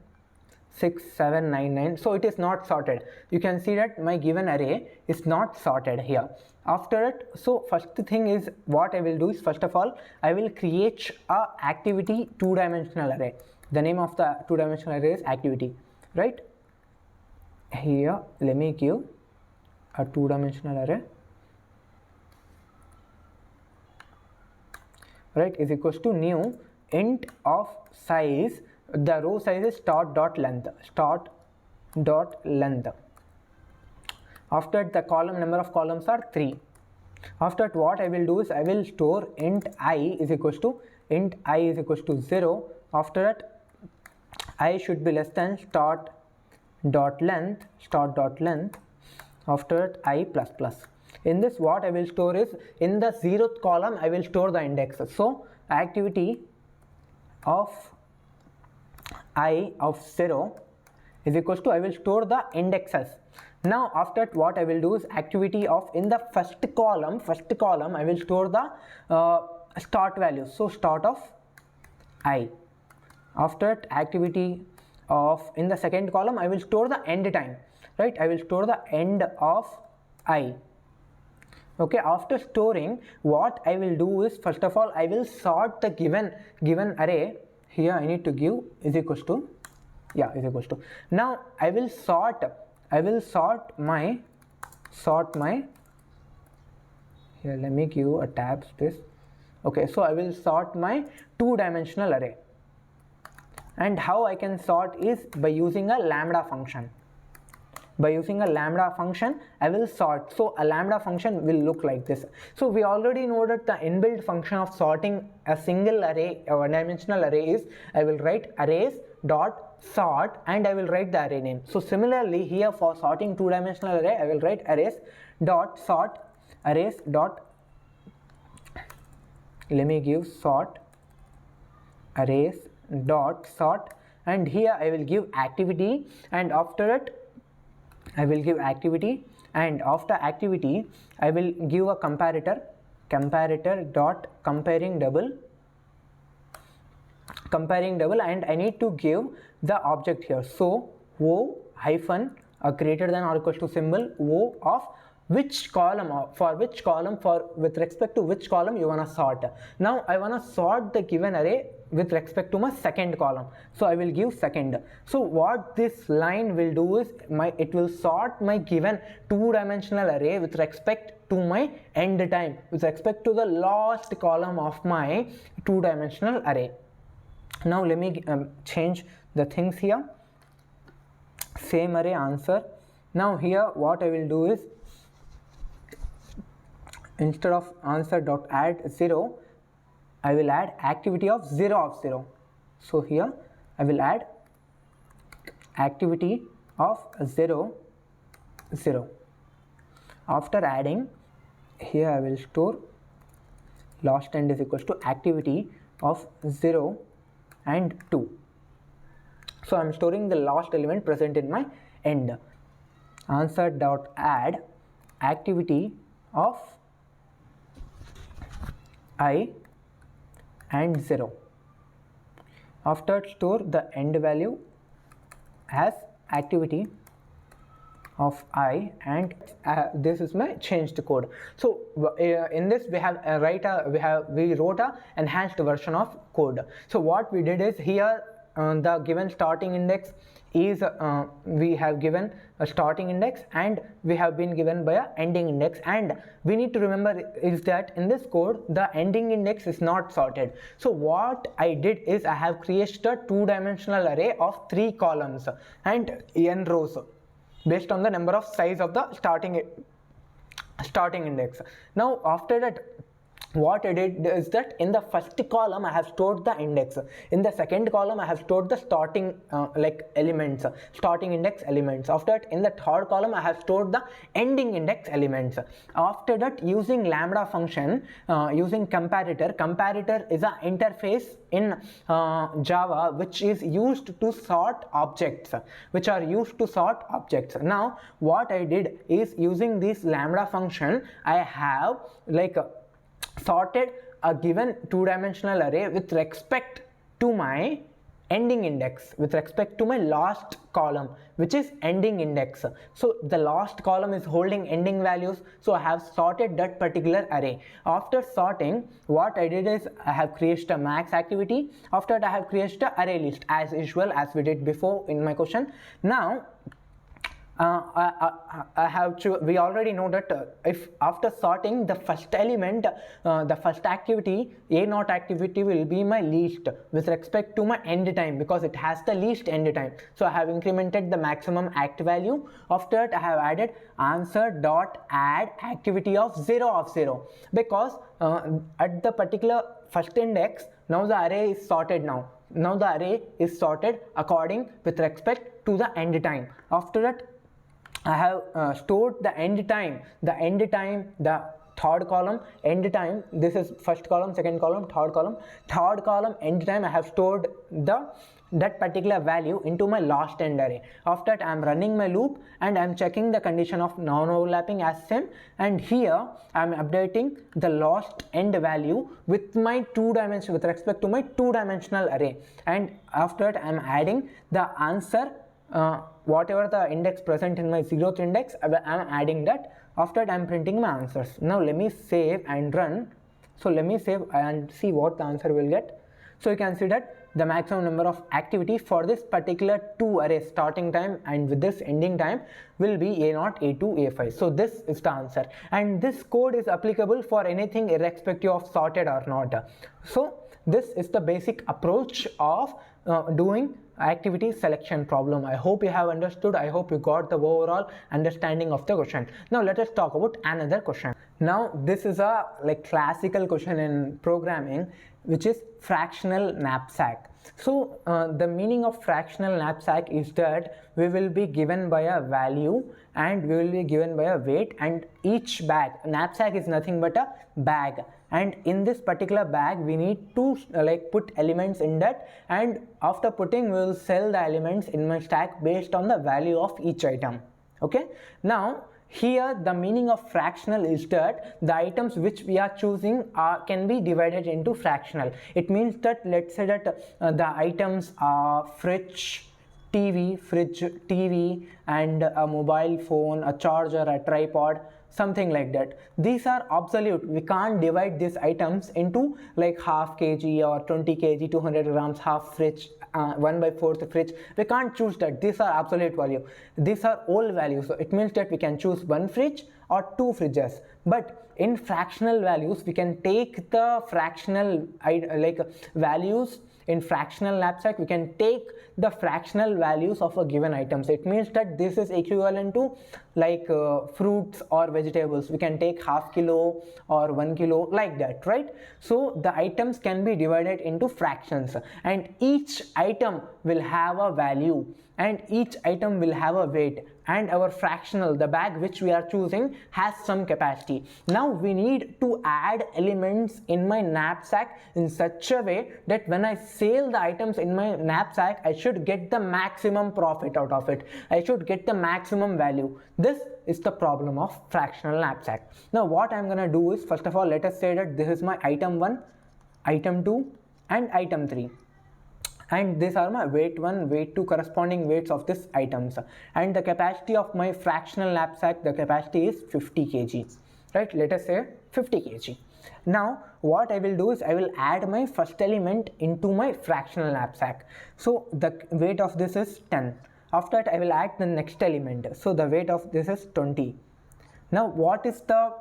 6 7 9 9. So it is not sorted. You can see that my given array is not sorted here. After it, so first thing is what I will do is, first of all I will create a activity two-dimensional array. The name of the two-dimensional array is activity, right? Here let me give a two-dimensional array, right, is equals to new int of size. The row size is start dot length. After the column number of columns are 3. After that, what I will do is I will store int I is equals to 0. After that, I should be less than start dot length. After that, I plus plus. In this, what I will store is, in the 0th column I will store the indexes. So activity of I of 0 is equals to, I will store the indexes. Now after that, what I will do is activity of, in the first column I will store the start values. So start of I. After that, activity of, in the second column I will store the end time, right? I will store the end of I. Okay, after storing, what I will do is, first of all I will sort the given array. Here I need to give is equals to, now I will sort my here, let me give a tab space. Okay, so I will sort my two-dimensional array, and how I can sort is by using a lambda function. I will sort. So a lambda function will look like this. So we already know that the inbuilt function of sorting a single array, a one-dimensional array, is I will write arrays dot sort and I will write the array name. So similarly here, for sorting two-dimensional array, I will write arrays dot sort, let me give sort arrays dot sort, and here I will give activity, and after it I will give activity, and after activity I will give a comparator dot comparing double, and I need to give the object here. So O hyphen a greater than or equal to symbol O of which column, with respect to which column you want to sort. Now I want to sort the given array with respect to my second column, so I will give second. So what this line will do is, it will sort my given two-dimensional array with respect to my end time, with respect to the last column of my two-dimensional array. Now let me change the things here. Same array answer. Now here what I will do is, instead of answer dot add 0, I will add activity of 0 of 0. So here I will add activity of 0 0. After adding, here I will store last end is equals to activity of 0 and 2. So I am storing the last element present in my end. Answer dot add activity of I and 0. After store the end value as activity of I, and this is my changed code. So in this we have we wrote a enhanced version of code. So what we did is here the given starting index is we have given a starting index and we have been given by a ending index, and we need to remember is that in this code the ending index is not sorted. So what I did is I have created a two-dimensional array of 3 columns and n rows based on the number of size of the starting index. Now after that, what I did is that in the first column I have stored the index, in the second column I have stored the starting elements, starting index elements. After that, in the third column I have stored the ending index elements. After that, using lambda function, using comparator is an interface in Java which is used to sort objects, Now what I did is, using this lambda function, I have sorted a given two-dimensional array with respect to my ending index, with respect to my last column, which is ending index. So the last column is holding ending values, so I have sorted that particular array. After sorting, what I did is I have created a max activity. After that, I have created an array list as usual, as we did before in my question. Now we already know that if after sorting the first element, the first activity, A0 activity will be my least with respect to my end time, because it has the least end time. So I have incremented the maximum act value. After that, I have added answer dot add activity of 0, because at the particular first index, now the array is sorted. Now the array is sorted according with respect to the end time. After that, I have stored the end time, the third column, end time. This is first column, second column, third column, end time. I have stored that particular value into my last end array. After that, I am running my loop and I am checking the condition of non-overlapping as same, and here I am updating the last end value with my with respect to my two-dimensional array. And after that, I am adding the answer, whatever the index present in my 0th index, I am adding that. After that, I am printing my answers. Now let me save and run. So let me save and see what the answer will get. So you can see that the maximum number of activity for this particular two arrays, starting time and with this ending time, will be A0, A2, A5. So this is the answer, and this code is applicable for anything irrespective of sorted or not. So this is the basic approach of doing activity selection problem. I hope you have understood. I hope you got the overall understanding of the question. Now let us talk about another question. Now this is a classical question in programming, which is fractional knapsack. So the meaning of fractional knapsack is that we will be given by a value and we will be given by a weight, and each bag, knapsack is nothing but a bag, and in this particular bag we need to put elements in that, and after putting we will sell the elements in my stack based on the value of each item. Okay, now here the meaning of fractional is that the items which we are choosing can be divided into fractional. It means that, let's say that the items are fridge, TV, and a mobile phone, a charger, a tripod, something like that. These are absolute. We can't divide these items into half kg or 20 kg, 200 grams, half fridge, 1/4 fridge. We can't choose that. These are absolute value. These are all values. So it means that we can choose one fridge or two fridges. But in fractional values, we can take the fractional values. In fractional knapsack, we can take the fractional values of a given item. So it means that this is equivalent to fruits or vegetables. We can take half kilo or 1 kilo, like that, right? So the items can be divided into fractions, and each item will have a value and each item will have a weight, and our fractional, the bag which we are choosing, has some capacity. Now we need to add elements in my knapsack in such a way that when I sell the items in my knapsack, I should get the maximum profit out of it. I should get the maximum value. This is the problem of fractional knapsack. Now what I'm gonna do is, first of all, let us say that this is my item 1, item 2 and item 3. and these are my weight 1, weight 2 corresponding weights of these items, and the capacity of my fractional knapsack, the capacity is 50 kg, right? Let us say 50 kg. Now what I will do is I will add my first element into my fractional knapsack. So the weight of this is 10. After that I will add the next element, so the weight of this is 20. Now what is the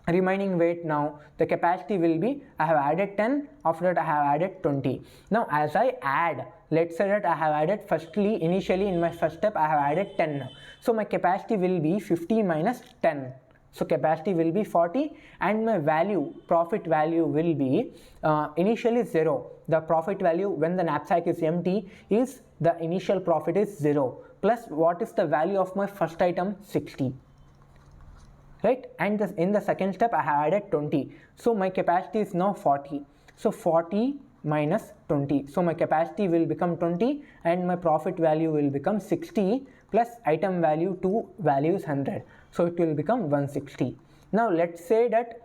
remaining weight? Now the capacity will be, I have added 10, after that I have added 20. Now as I add, let's say that I have added initially in my first step I have added 10, so my capacity will be 50 minus 10, so capacity will be 40, and my value, profit value will be initially 0. The profit value when the knapsack is empty is, the initial profit is 0, plus what is the value of my first item? 60, right? And in the second step I have added 20, so my capacity is now 40, so 40 minus 20, so my capacity will become 20 and my profit value will become 60, plus item value 2, value is 100, so it will become 160. Now let's say that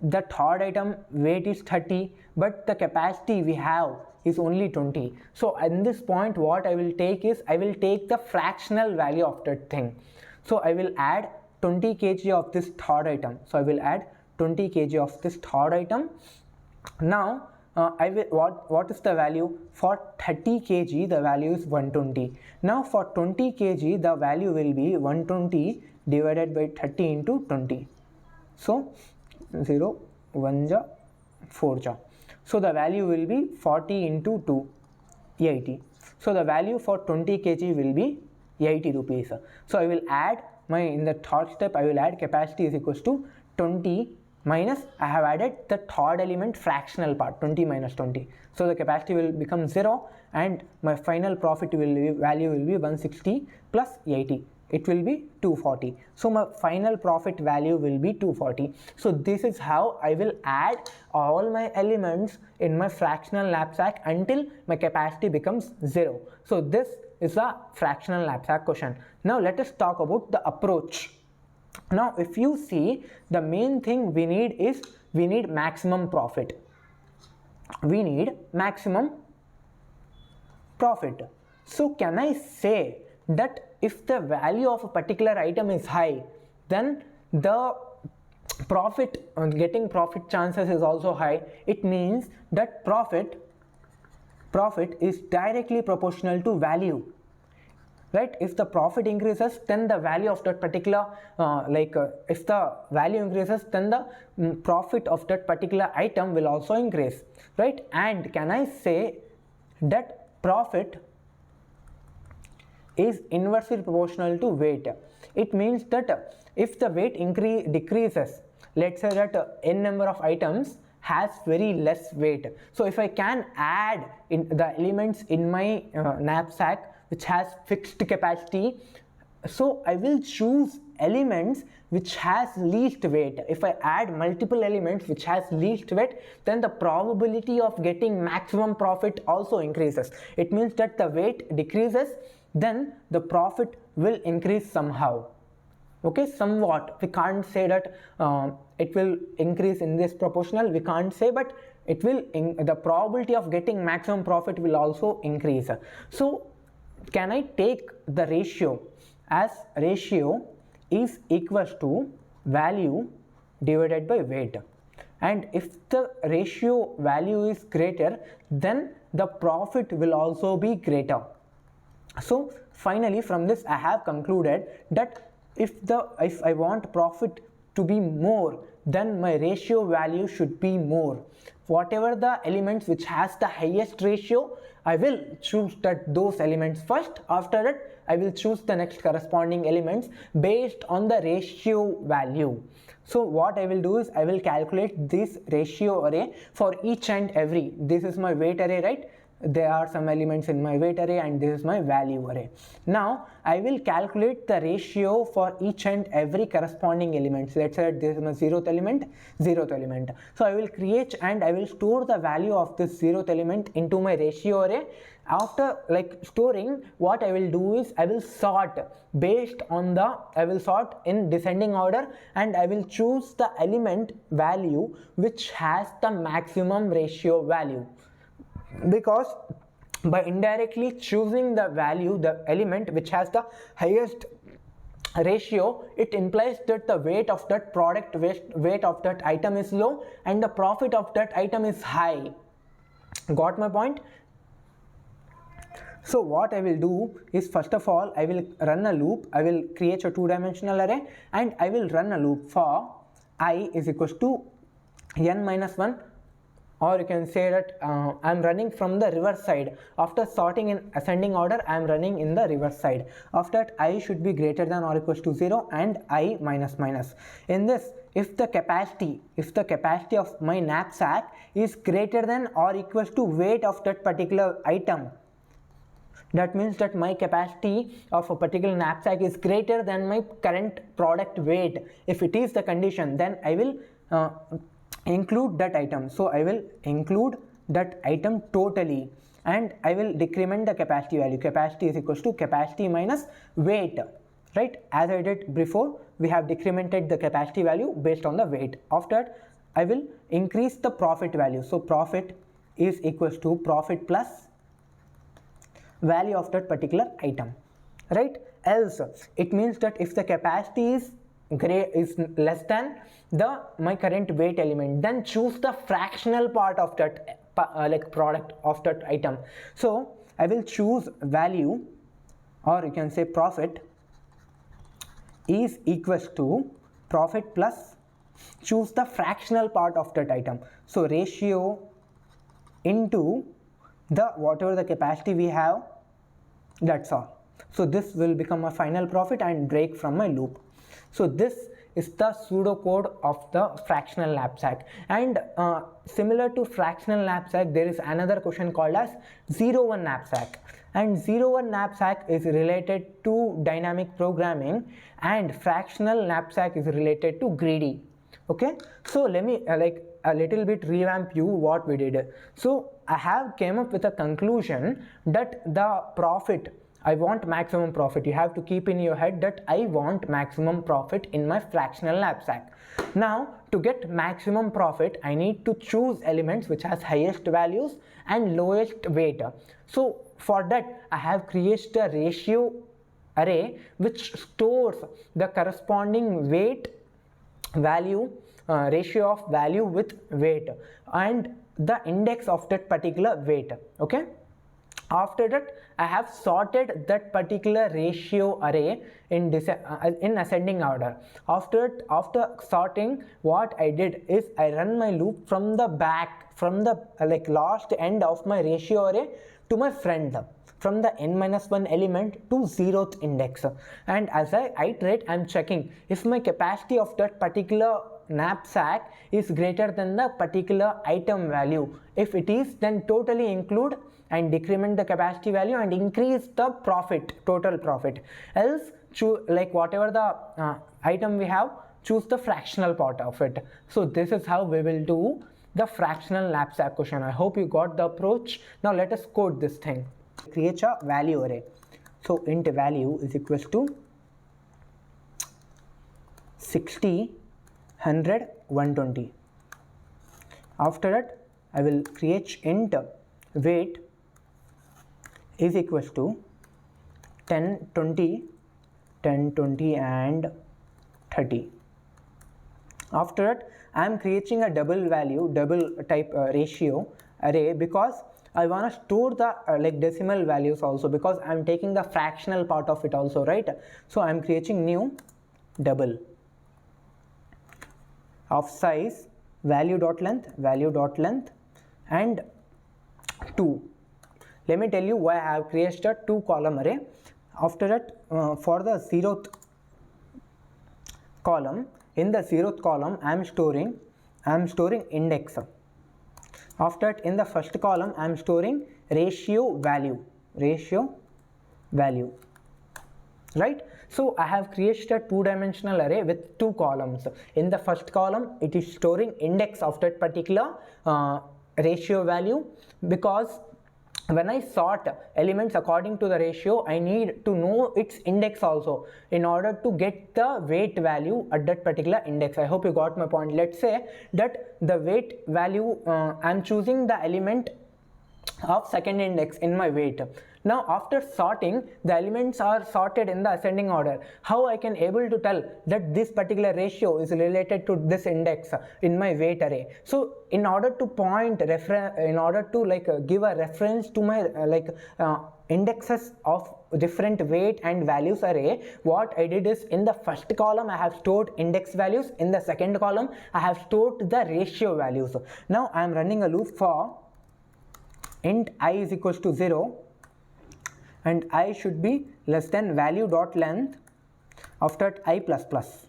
the third item weight is 30 but the capacity we have is only 20, so at this point what I will take is, I will take the fractional value of that thing, so I will add 20 kg of this third item, so I will add 20 kg of this third item. Now I will, what is the value? For 30 kg the value is 120. Now for 20 kg the value will be 120 divided by 30 into 20, so 0 1 ja 4 ja, so the value will be 40 into 2, 80. So the value for 20 kg will be 80 rupees. So I will add my, in the third step I will add capacity is equals to 20 minus, I have added the third element fractional part, 20 minus 20, so the capacity will become 0 and my final profit will be, value will be 160 plus 80, it will be 240, so my final profit value will be 240. So this is how I will add all my elements in my fractional knapsack until my capacity becomes 0. So this is a fractional knapsack question. Now let us talk about the approach. Now if you see, the main thing we need is, we need maximum profit. We need maximum profit. So can I say that if the value of a particular item is high, then the profit, getting profit chances is also high? It means that profit is directly proportional to value, right? If the profit increases, then the value of that particular if the value increases, then the profit of that particular item will also increase, right? And can I say that profit is inversely proportional to weight? It means that if the weight decreases, let's say that n number of items has very less weight, so if I can add in the elements in my knapsack which has fixed capacity, so I will choose elements which has least weight. If I add multiple elements which has least weight, then the probability of getting maximum profit also increases. It means that the weight decreases, then the profit will increase somehow, okay, somewhat. We can't say that it will increase in this proportional, we can't say, but it will, the probability of getting maximum profit will also increase. So can I take the ratio as ratio is equals to value divided by weight, and if the ratio value is greater, then the profit will also be greater. So finally from this I have concluded that if I want profit to be more, then my ratio value should be more. Whatever the elements which has the highest ratio, I will choose those elements first. After that I will choose the next corresponding elements based on the ratio value. So what I will do is I will calculate this ratio array for each and every. This is my weight array, right? There are some elements in my weight array and this is my value array. Now I will calculate the ratio for each and every corresponding element. Let's say this is my zeroth element. So I will create and I will store the value of this zeroth element into my ratio array. After storing, what I will do is I will sort based on the, I will sort in descending order, and I will choose the element value which has the maximum ratio value. Because by indirectly choosing the value, the element which has the highest ratio, it implies that the weight of that product, weight of that item is low and the profit of that item is high. Got my point? So what I will do is, first of all, I will run a loop. I will create a two-dimensional array and I will run a loop for I is equals to n minus 1, or you can say that I am running from the reverse side. After sorting in ascending order, I am running in the reverse side. After that, I should be greater than or equals to 0 and I minus minus. In this, if the capacity of my knapsack is greater than or equals to weight of that particular item, that means that my capacity of a particular knapsack is greater than my current product weight. If it is the condition, then I will include that item. So I will include that item totally and I will decrement the capacity value. Capacity is equals to capacity minus weight, right? As I did before, we have decremented the capacity value based on the weight. After that, I will increase the profit value. So profit is equals to profit plus value of that particular item, right? Else it means that if the capacity is less than my current weight element, then choose the fractional part of that like product of that item. So I will choose value, or you can say profit is equals to profit plus choose the fractional part of that item. So ratio into the whatever the capacity we have, that's all. So this will become a final profit and break from my loop. So this is the pseudocode of the fractional knapsack. And similar to fractional knapsack, there is another question called as 0-1 knapsack. And 0-1 knapsack is related to dynamic programming and fractional knapsack is related to greedy. Okay, so let me like a little bit revamp you what we did. So I have came up with a conclusion that the profit, I want maximum profit. You have to keep in your head that I want maximum profit in my fractional knapsack. Now to get maximum profit, I need to choose elements which has highest values and lowest weight. So for that, I have created a ratio array which stores the corresponding weight value, ratio of value with weight and the index of that particular weight. Okay, after that I have sorted that particular ratio array in ascending order. After sorting, what I did is I run my loop from the back, from the like last end of my ratio array to my front, from the n-1 element to 0th index. And as I iterate, I am checking if my capacity of that particular knapsack is greater than the particular item value. If it is, then totally include and decrement the capacity value and increase the profit, total profit. Else, like whatever the item we have, choose the fractional part of it. So this is how we will do the fractional knapsack question. I hope you got the approach. Now let us code this thing. Create a value array. So int value is equals to 60, 100, 120. After that, I will create int weight is equals to 10, 20, 10, 20 and 30. After that, I am creating a double type ratio array because I want to store the like decimal values also, because I am taking the fractional part of it also, right? So I am creating new double of size value dot length and 2. Let me tell you why I have created a 2-column array. After that, for the 0th column, in the 0th column I am storing index. After that, in the first column I am storing ratio value, right? So I have created a 2-dimensional array with 2 columns. In the first column, it is storing index of that particular ratio value, because when I sort elements according to the ratio, I need to know its index also in order to get the weight value at that particular index. I hope you got my point. Let's say that the weight value, I am choosing the element of second index in my weight. Now after sorting, the elements are sorted in the ascending order. How I can able to tell that this particular ratio is related to this index in my weight array? So in order to give a reference to my indexes of different weight and values array, what I did is in the first column I have stored index values, in the second column I have stored the ratio values. Now I am running a loop for int I is equals to 0 and I should be less than value dot length after I plus plus.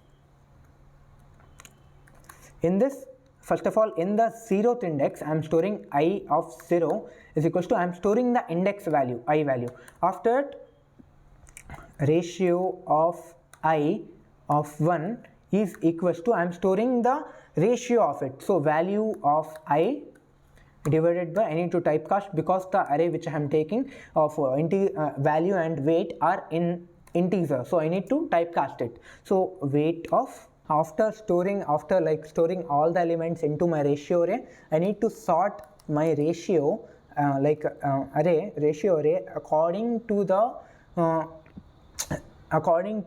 In this, first of all, in the 0th index I am storing I of 0 is equals to I am storing the index value I value. After ratio of I of 1 is equals to I am storing the ratio of it, so value of I divided by, I need to typecast because the array which I am taking of value and weight are in integer, so I need to typecast it. So ratio of, after storing all the elements into my ratio array, I need to sort my ratio ratio array according to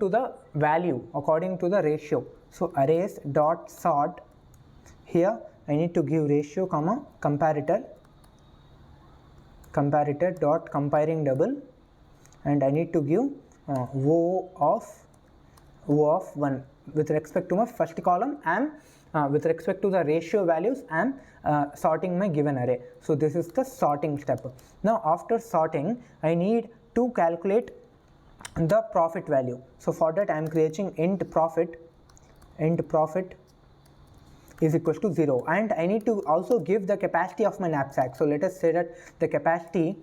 the value, according to the ratio. So arrays dot sort, here I need to give ratio comma comparator dot comparing double, and I need to give O of 1 with respect to my first column. I am with respect to the ratio values I am sorting my given array. So this is the sorting step. Now after sorting, I need to calculate the profit value. So for that I am creating int profit is equals to 0, and I need to also give the capacity of my knapsack. So let us say that the capacity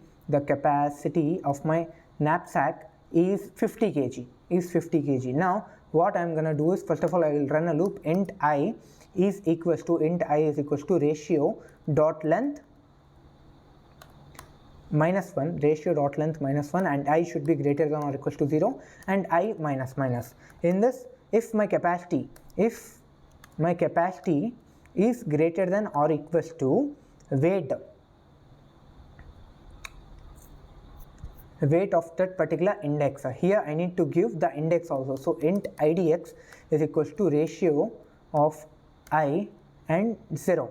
of my knapsack is 50 kg. Now what I am gonna do is, first of all I will run a loop int I is equals to ratio dot length minus 1, ratio dot length minus 1, and I should be greater than or equal to 0, and I minus. In this, if my capacity is greater than or equals to weight of that particular index, here I need to give the index also. So int idx is equals to ratio of I and 0,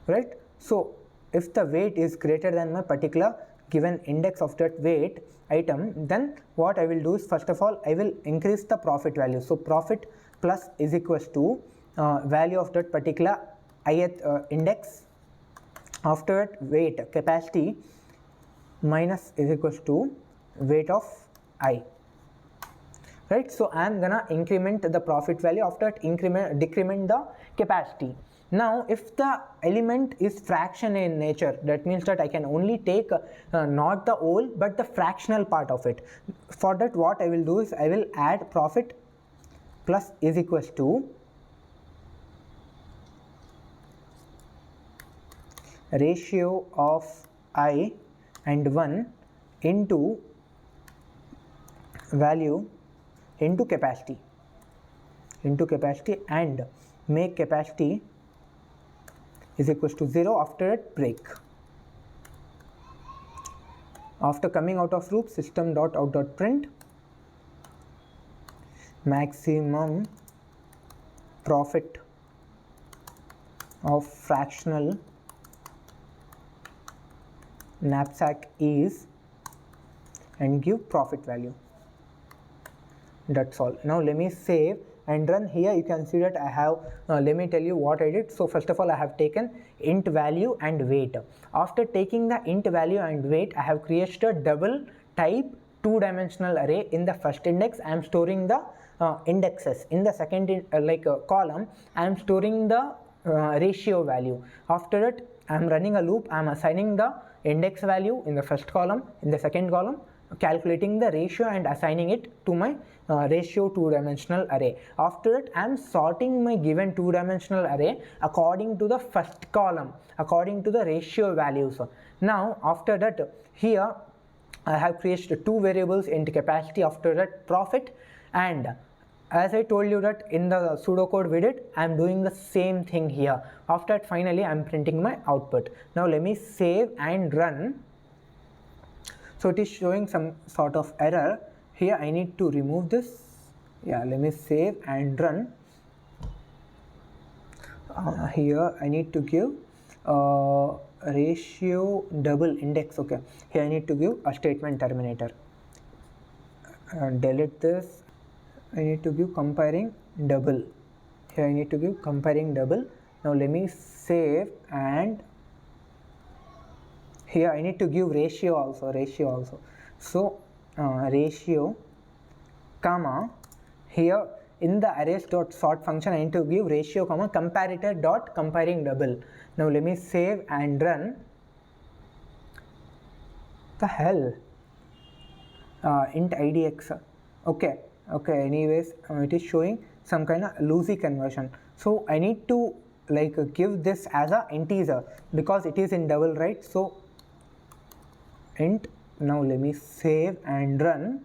right? So if the weight is greater than my particular given index of that weight item, then what I will do is, first of all I will increase the profit value. So profit plus is equals to value of that particular ith index, after that weight capacity minus is equals to weight of I, right? So I am gonna increment the profit value, after that decrement the capacity. Now if the element is fraction in nature, that means that I can only take not the whole but the fractional part of it. For that what I will do is, I will add profit plus is equals to ratio of I and 1 into value into capacity, and make capacity is equals to 0 after it break. After coming out of loop, system.out.print maximum profit of fractional knapsack is, and give profit value. That's all. Now let me save and run. Here you can see that I have let me tell you what I did. So first of all I have taken int value and weight. After taking the int value and weight, I have created a double type two-dimensional array. In the first index I am storing the indexes, in the second column I am storing the ratio value. After that I am running a loop, I am assigning the index value in the first column, in the second column calculating the ratio and assigning it to my ratio two-dimensional array. After that I am sorting my given two-dimensional array according to the first column, according to the ratio values. Now after that, here I have created two variables into capacity, after that profit, and as I told you that in the pseudocode we did, I am doing the same thing here. After that, finally I am printing my output. Now let me save and run. So it is showing some sort of error here. I need to remove this. Yeah, let me save and run. Here I need to give ratio double index. Okay, here I need to give a statement terminator. Delete this. I need to give comparing double. Here I need to give comparing double. Now let me save, and here I need to give ratio also. So ratio comma, here in the arrays.sort function I need to give ratio comma comparator dot comparing double. Now let me save and run. The hell, int idx. Okay, anyways, it is showing some kind of loosey conversion. So I need to like give this as a integer because it is in double, right? So int. Now let me save and run.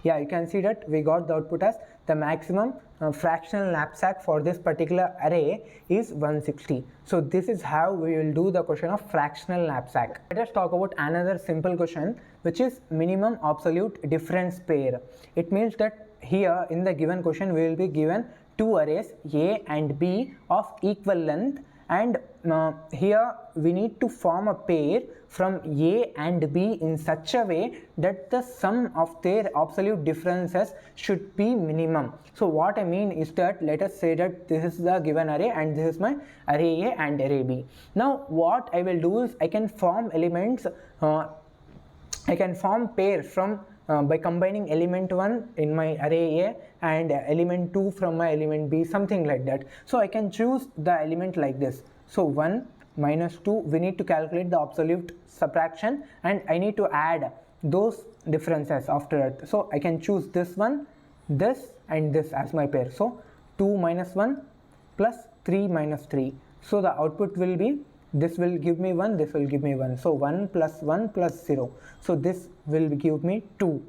Yeah, you can see that we got the output as the maximum fractional knapsack for this particular array is 160. So this is how we will do the question of fractional knapsack. Let us talk about another simple question, which is minimum absolute difference pair. It means that here in the given question we will be given two arrays A and B of equal length, and here we need to form a pair from A and B in such a way that the sum of their absolute differences should be minimum. So what I mean is that, let us say that this is the given array and this is my array A and array B. Now what I will do is I can form elements, I can form pairs from by combining element 1 in my array A and element 2 from my element B, something like that. So I can choose the element like this. So 1 minus 2, we need to calculate the absolute subtraction, and I need to add those differences after it. So I can choose this one, this and this as my pair. So 2 minus 1 plus 3 minus 3. So the output will be, this will give me 1, this will give me 1. So 1 plus 1 plus 0. So this will give me 2.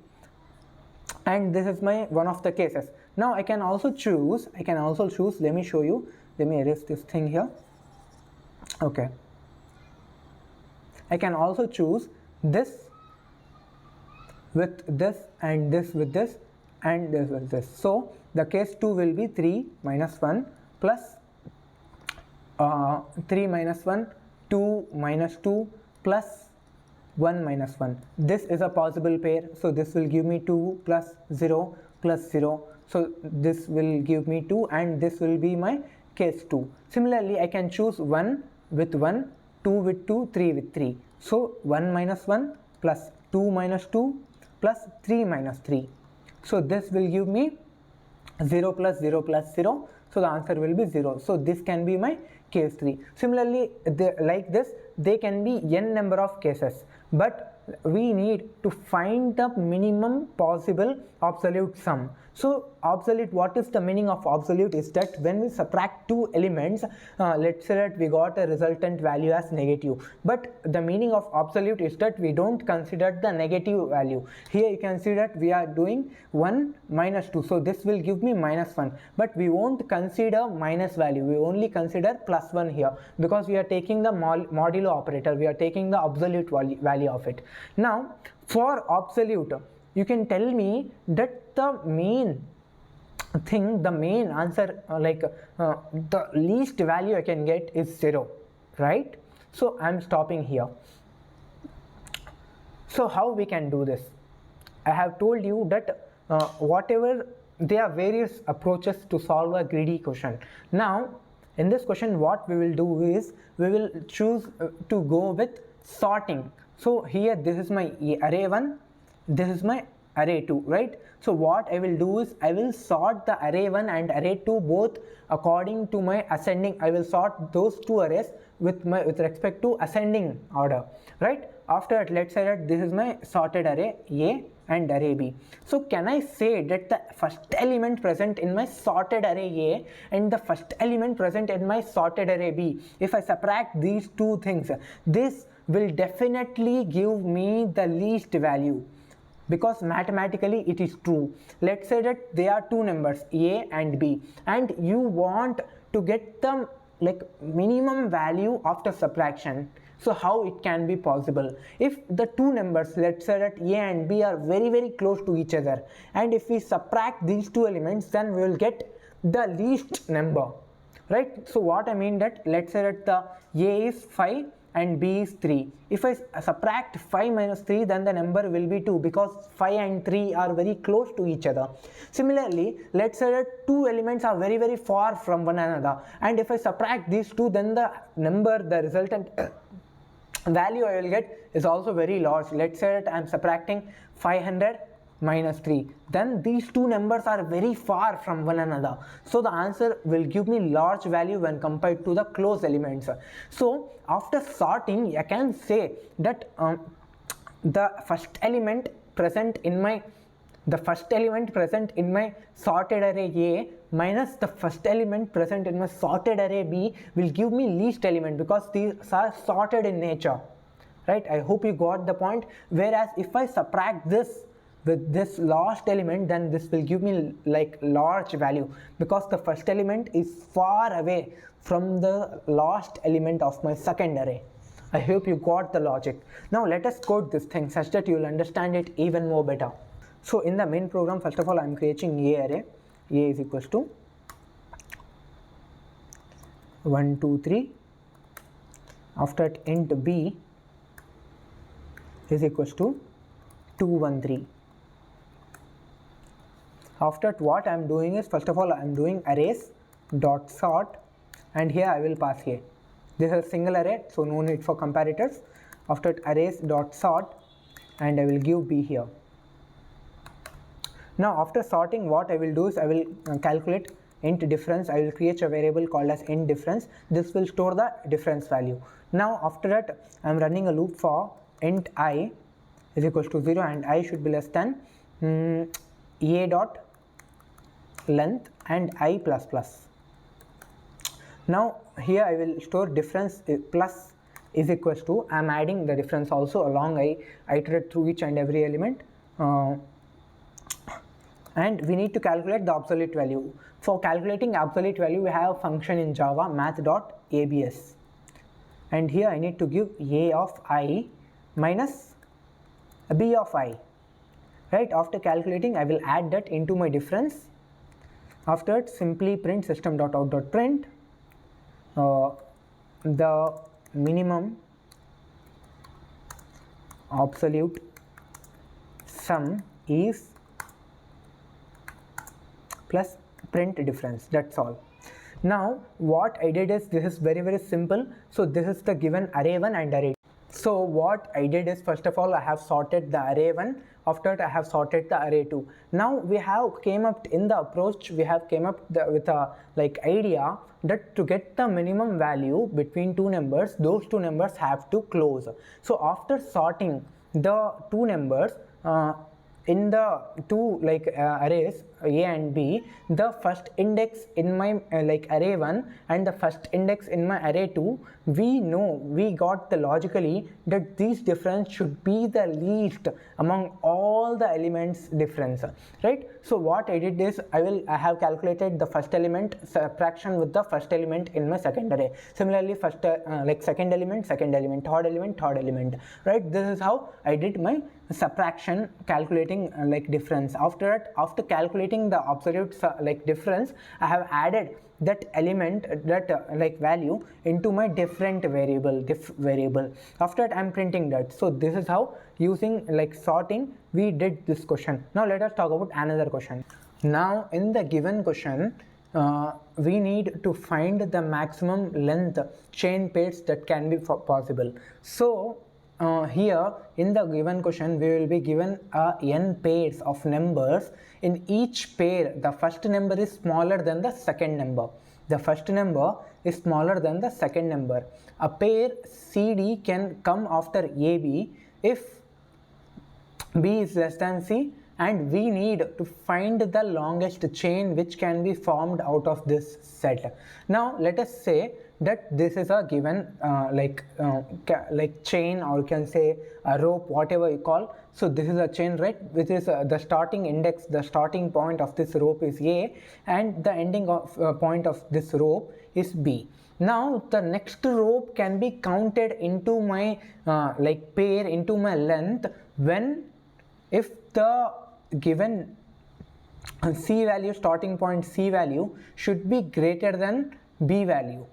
And this is my one of the cases. Now I can also choose, let me show you, let me erase this thing here. Okay. I can also choose this with this and this with this and this with this. So the case 2 will be 3 minus 1 plus 3 minus 1, 2 minus 2 plus 1 minus 1. This is a possible pair. So this will give me 2 plus 0 plus 0. So this will give me 2, and this will be my case 2. Similarly, I can choose 1 with 1, 2 with 2, 3 with 3. So 1 minus 1 plus 2 minus 2 plus 3 minus 3. So this will give me 0 plus 0 plus 0. So the answer will be 0. So this can be my case 3. Similarly, like this, they can be n number of cases, but we need to find the minimum possible absolute sum. So absolute, what is the meaning of absolute is that when we subtract two elements, let's say that we got a resultant value as negative, but the meaning of absolute is that we don't consider the negative value. Here you can see that we are doing 1 minus 2, so this will give me minus 1, but we won't consider minus value, we only consider plus 1 here, because we are taking the modulo operator, we are taking the absolute value of it. Now for absolute, you can tell me that the main thing, the main answer, the least value I can get is 0, right? So I am stopping here. So how we can do this? I have told you that whatever, there are various approaches to solve a greedy question. Now in this question, what we will do is we will choose to go with sorting. So here this is my array 1, this is my array 2, right? So what I will do is I will sort the array 1 and array 2 both according to my ascending. I will sort those two arrays with respect to ascending order, right? After that, let's say that this is my sorted array A and array B. So can I say that the first element present in my sorted array A and the first element present in my sorted array B, if I subtract these two things, this will definitely give me the least value. because mathematically it is true. Let's say that there are two numbers a and b, and you want to get the like minimum value after subtraction. So how it can be possible? If the two numbers, let's say that a and b, are very close to each other, and if we subtract these two elements, then we will get the least number, right? So what I mean that, let's say that the a is 5 and b is 3. If I subtract 5 minus 3, then the number will be 2, because 5 and 3 are very close to each other. Similarly, let's say that two elements are very far from one another, and if I subtract these two, then the number, the resultant value I will get is also very large. Let's say that I am subtracting 500 minus 3, then these two numbers are very far from one another, so the answer will give me large value when compared to the close elements. So after sorting, I can say that the first element present in my sorted array A minus the first element present in my sorted array B will give me least element, because these are sorted in nature, right? I hope you got the point. Whereas if I subtract this with this last element, then this will give me like large value, because the first element is far away from the last element of my second array. I hope you got the logic. Now let us code this thing such that you will understand it even more better. So in the main program, first of all, I am creating a array. A is equals to 1 2 3. After that, int b is equals to 2 1 3. After that, what I am doing is, first of all, I am doing arrays dot sort, and here I will pass a. This is a single array, so no need for comparators. After that, arrays dot sort, and I will give b here. Now after sorting, what I will do is I will calculate int difference. I will create a variable called as int difference. This will store the difference value. Now after that, I am running a loop for int I is equals to 0, and I should be less than a dot length and I plus plus. Now here I will store difference plus is equals to, I am adding the difference also along. I iterate through each and every element, and we need to calculate the absolute value. For calculating absolute value, we have a function in Java, math.abs, and here I need to give a of I minus b of I, right? After calculating, I will add that into my difference. After it, simply print system.out.print the minimum absolute sum is plus print difference. That's all. Now what I did is, this is very simple. So this is the given array 1 and array 2. So what I did is, first of all, I have sorted the array 1. After that, I have sorted the array 2. Now we have came up in the approach, we have came up with a like idea that to get the minimum value between two numbers, those two numbers have to close. So after sorting the two numbers in the two arrays A and B, the first index in my array 1 and the first index in my array 2, we got the logically that these difference should be the least among all the elements difference, right? So what I did is, I have calculated the first element subtraction with the first element in my second array. Similarly, first second element, third element, right? This is how I did my subtraction, calculating difference. After calculating the absolute difference, I have added that element, that value into my different variable, After that, I am printing that. So this is how, using sorting, we did this question. Now let us talk about another question. Now in the given question, we need to find the maximum length chain pairs that can be possible. So here in the given question, we will be given n pairs of numbers. In each pair, the first number is smaller than the second number. The first number is smaller than the second number. A pair CD can come after AB if B is less than C, and we need to find the longest chain which can be formed out of this set. Now let us say that this is a given chain, or you can say a rope, whatever you call. So this is a chain, right, which is the starting index, the starting point of this rope is A and the ending of point of this rope is B. Now the next rope can be counted into my like pair into my length when if the given C value, starting point C value should be greater than B value,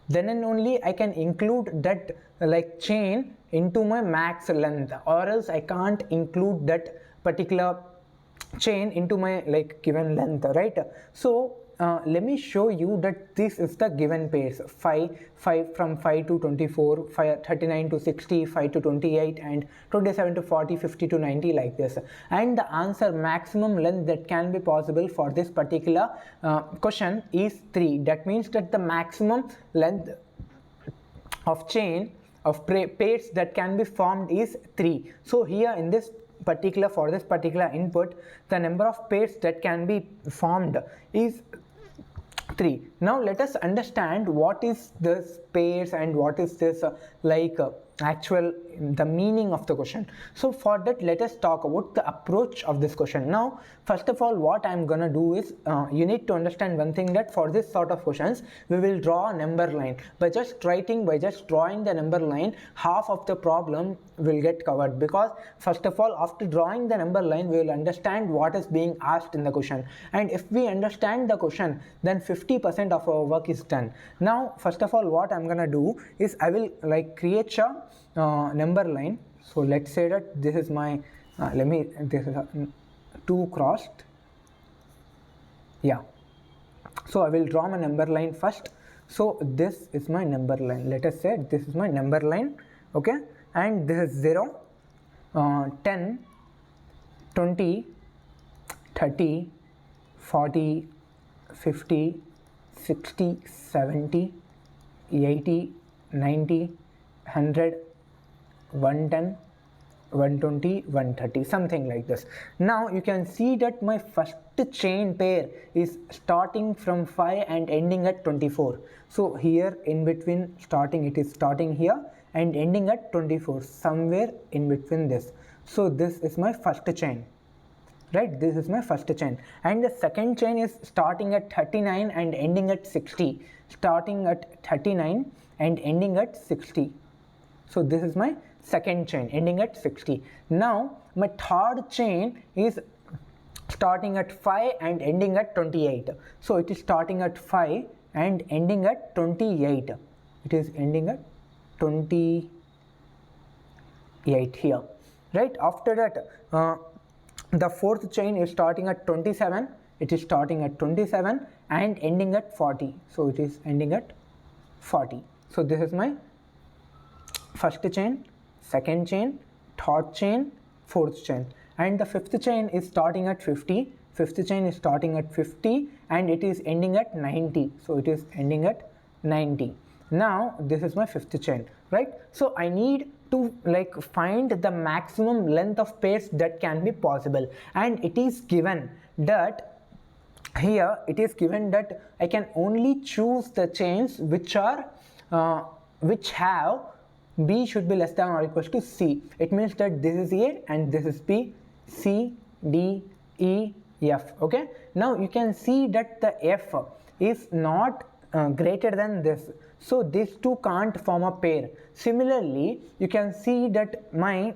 then and only I can include that like chain into my max length, or else I can't include that particular chain into my like given length, right? So let me show you that this is the given pairs 5 from 5 to 24, 39 to 60, 5 to 28 and 27 to 40, 50 to 90, like this. And the answer maximum length that can be possible for this particular question is 3. That means that the maximum length of chain of pairs that can be formed is 3. So here in this particular, for this particular input, the number of pairs that can be formed is 3. Now let us understand what is this pairs and what is this actual the meaning of the question. So for that, let us talk about the approach of this question. Now first of all, what I am gonna do is you need to understand one thing, that for this sort of questions we will draw a number line. By just drawing the number line, half of the problem will get covered, because first of all, after drawing the number line we will understand what is being asked in the question, and if we understand the question, then 50% of our work is done. Now first of all, what I'm gonna do is I will like create a number line. So let's say that this is my this is a 2 crossed, yeah. So I will draw my number line first. So this is my number line, let us say this is my number line, okay, and this is 0, 10, 20, 30, 40, 50, 60, 70, 80, 90, 100, 110, 120, 130, something like this. Now you can see that my first chain pair is starting from 5 and ending at 24. So here in between it is starting here and ending at 24, somewhere in between this. So this is my first chain, right? This is my first chain. And the second chain is starting at 39 and ending at 60, starting at 39 and ending at 60. So this is my second chain ending at 60. Now my third chain is starting at 5 and ending at 28. So it is starting at 5 and ending at 28. It is ending at 28 here, right? After that, the fourth chain is starting at 27. It is starting at 27 and ending at 40. So it is ending at 40. So this is my first chain, second chain, third chain, fourth chain, and the fifth chain is starting at 50. Fifth chain is starting at 50 and it is ending at 90. So it is ending at 90. Now this is my fifth chain, right? So I need to like find the maximum length of pairs that can be possible, and it is given that here it is given that I can only choose the chains which are which have B should be less than or equal to C. It means that this is A and this is B, C, D, E, F. Okay. Now you can see that the F is not greater than this. So these two can't form a pair. Similarly, you can see that my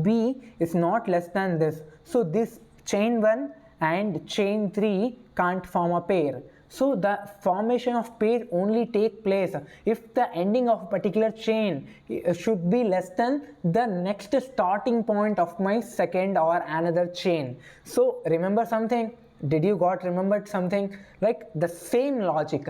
B is not less than this. So this chain 1 and chain 3 can't form a pair. So the formation of pair only take place if the ending of a particular chain should be less than the next starting point of my second or another chain. So remember something? Did you remembered something? Like the same logic.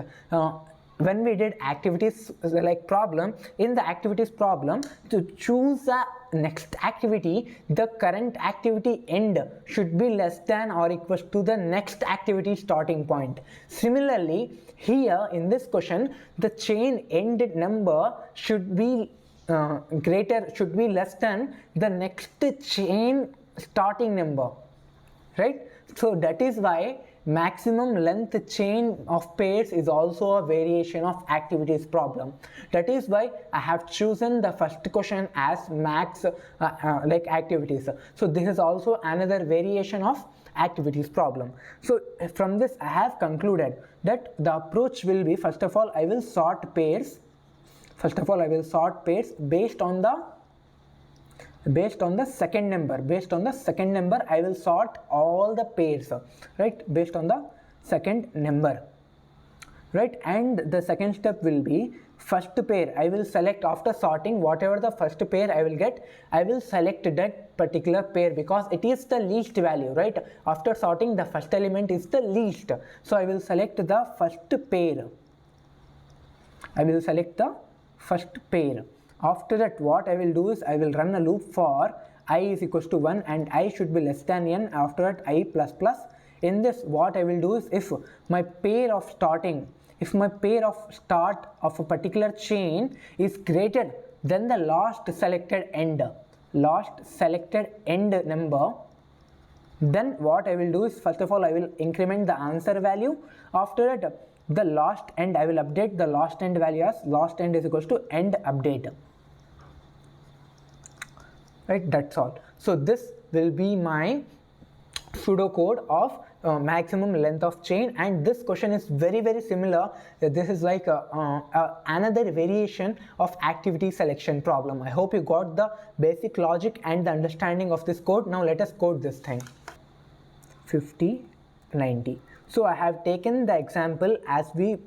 When we did activities like problem, in the activities problem, to choose a next activity, the current activity end should be less than or equal to the next activity starting point. Similarly, here in this question, the chain end number should be less than the next chain starting number, right? So that is why maximum length chain of pairs is also a variation of activities problem. That is why I have chosen the first question as max like activities. So this is also another variation of activities problem. So from this I have concluded that the approach will be, first of all I will sort pairs. First of all I will sort pairs based on the second number. Based on the second number I will sort all the pairs, right, based on the second number, right. And the second step will be first pair. I will select, after sorting whatever the first pair I will get, I will select that particular pair because it is the least value, right. After sorting, the first element is the least, so I will select the first pair. I will select the first pair. After that, what I will do is I will run a loop for I is equals to 1 and I should be less than n. After that, I plus plus. In this, what I will do is, if my pair of starting, if my pair of start of a particular chain is greater than the last selected end number, then what I will do is, first of all I will increment the answer value. After that, the last end, I will update the last end value as last end is equals to end update, right. That's all. So this will be my pseudocode of maximum length of chain, and this question is very similar. This is like another variation of activity selection problem. I hope you got the basic logic and the understanding of this code. Now let us code this thing. 50, 90. So I have taken the example as we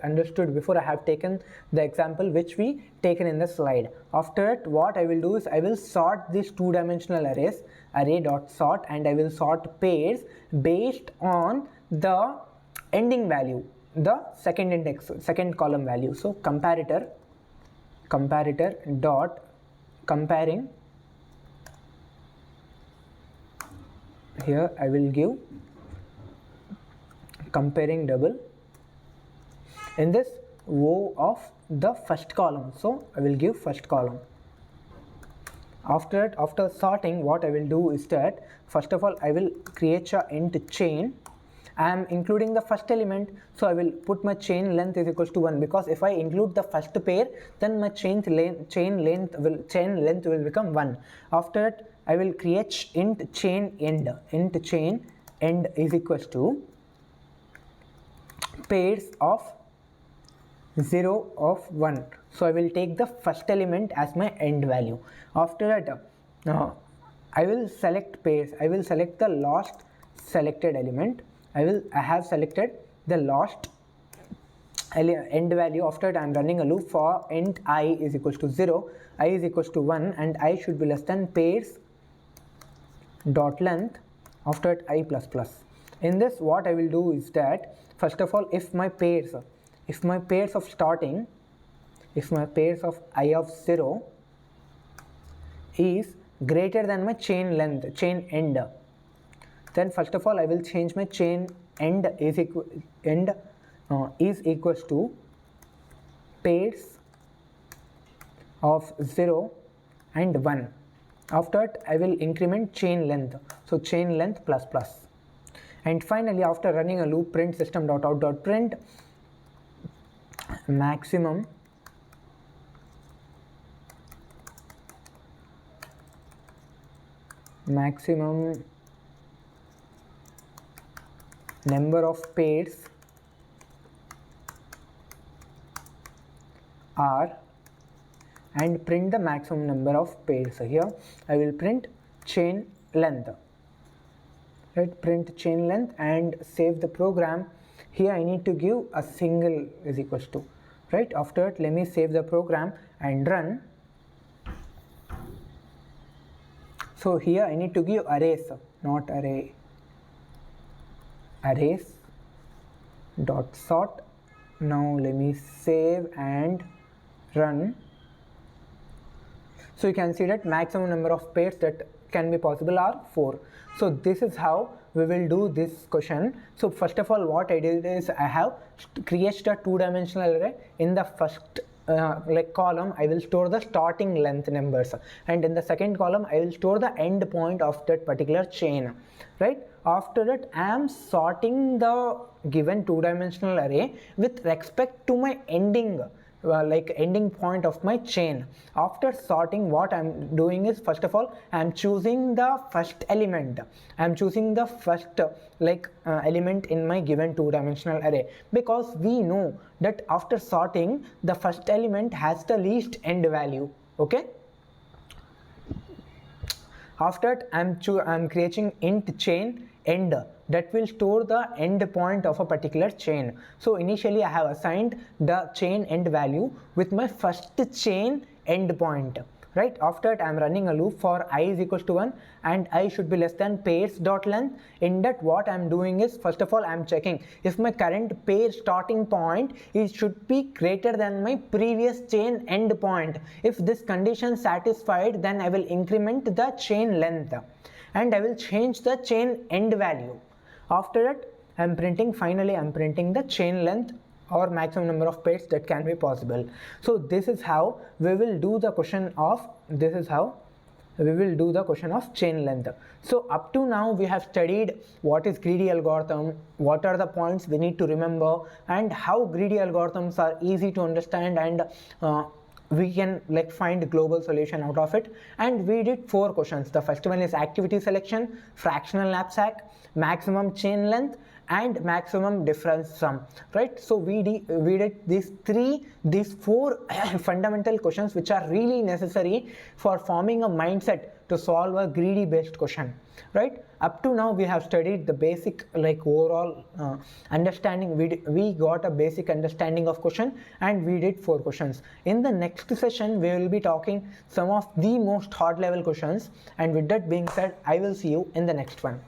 understood before. I have taken the example which we taken in the slide. After it, what I will do is I will sort these two-dimensional arrays, array.sort, and I will sort pairs based on the ending value, the second index, second column value. So comparator dot comparing, here I will give comparing double in this row of the first column, so I will give first column. After sorting, what I will do is that first of all I will create a int chain. I am including the first element, so I will put my chain length is equals to 1, because if I include the first pair, then my chain length will become 1. After that, I will create int chain end. Int chain end is equals to pairs of 0 of 1. So I will take the first element as my end value. After that, I will select pairs. I will select the last selected element. I have selected the last end value. After that, I am running a loop for int I is equals to 0, I is equals to 1, and I should be less than pairs dot length. After that, I plus plus. In this, what I will do is that first of all, if my pairs of starting, if my pairs of I of 0 is greater than my chain length, chain end, then first of all I will change my chain end is equals to pairs of 0 and 1. After that, I will increment chain length, so chain length plus plus. And finally, after running a loop, print system.out.print maximum number of pairs are, and print the maximum number of pairs. Here I will print chain length, right, print chain length, and save the program. Here I need to give a single is equals to, right. After it, let me save the program and run. So here I need to give arrays, not array, arrays dot sort. Now let me save and run. So you can see that maximum number of pairs that can be possible are 4. So this is how we will do this question. So first of all, what I did is I have created a two-dimensional array. In the first column, I will store the starting length numbers, and in the second column I will store the end point of that particular chain, right. After that, I am sorting the given two-dimensional array with respect to my ending like ending point of my chain. After sorting, what I'm doing is, first of all, I'm choosing the first element. I'm choosing the first element in my given two-dimensional array, because we know that after sorting, the first element has the least end value. Okay. After that, I'm creating int chain end that will store the end point of a particular chain. So initially I have assigned the chain end value with my first chain end point. Right, after that I am running a loop for I is equals to 1 and I should be less than pairs dot length. In that, what I am doing is, first of all, I am checking if my current pair starting point should be greater than my previous chain end point. If this condition satisfied, then I will increment the chain length and I will change the chain end value. After that, finally I'm printing the chain length or maximum number of pairs that can be possible. So this is how we will do the question of chain length. So up to now we have studied what is greedy algorithm, what are the points we need to remember, and how greedy algorithms are easy to understand, and we can find global solution out of it. And we did 4 questions. The first one is activity selection, fractional knapsack, maximum chain length, and maximum difference sum. Right, so we did these 4 fundamental questions which are really necessary for forming a mindset to solve a greedy based question. Right, up to now we have studied the basic overall understanding. We got a basic understanding of question, and we did 4 questions. In the next session we will be talking some of the most hard level questions, and with that being said, I will see you in the next one.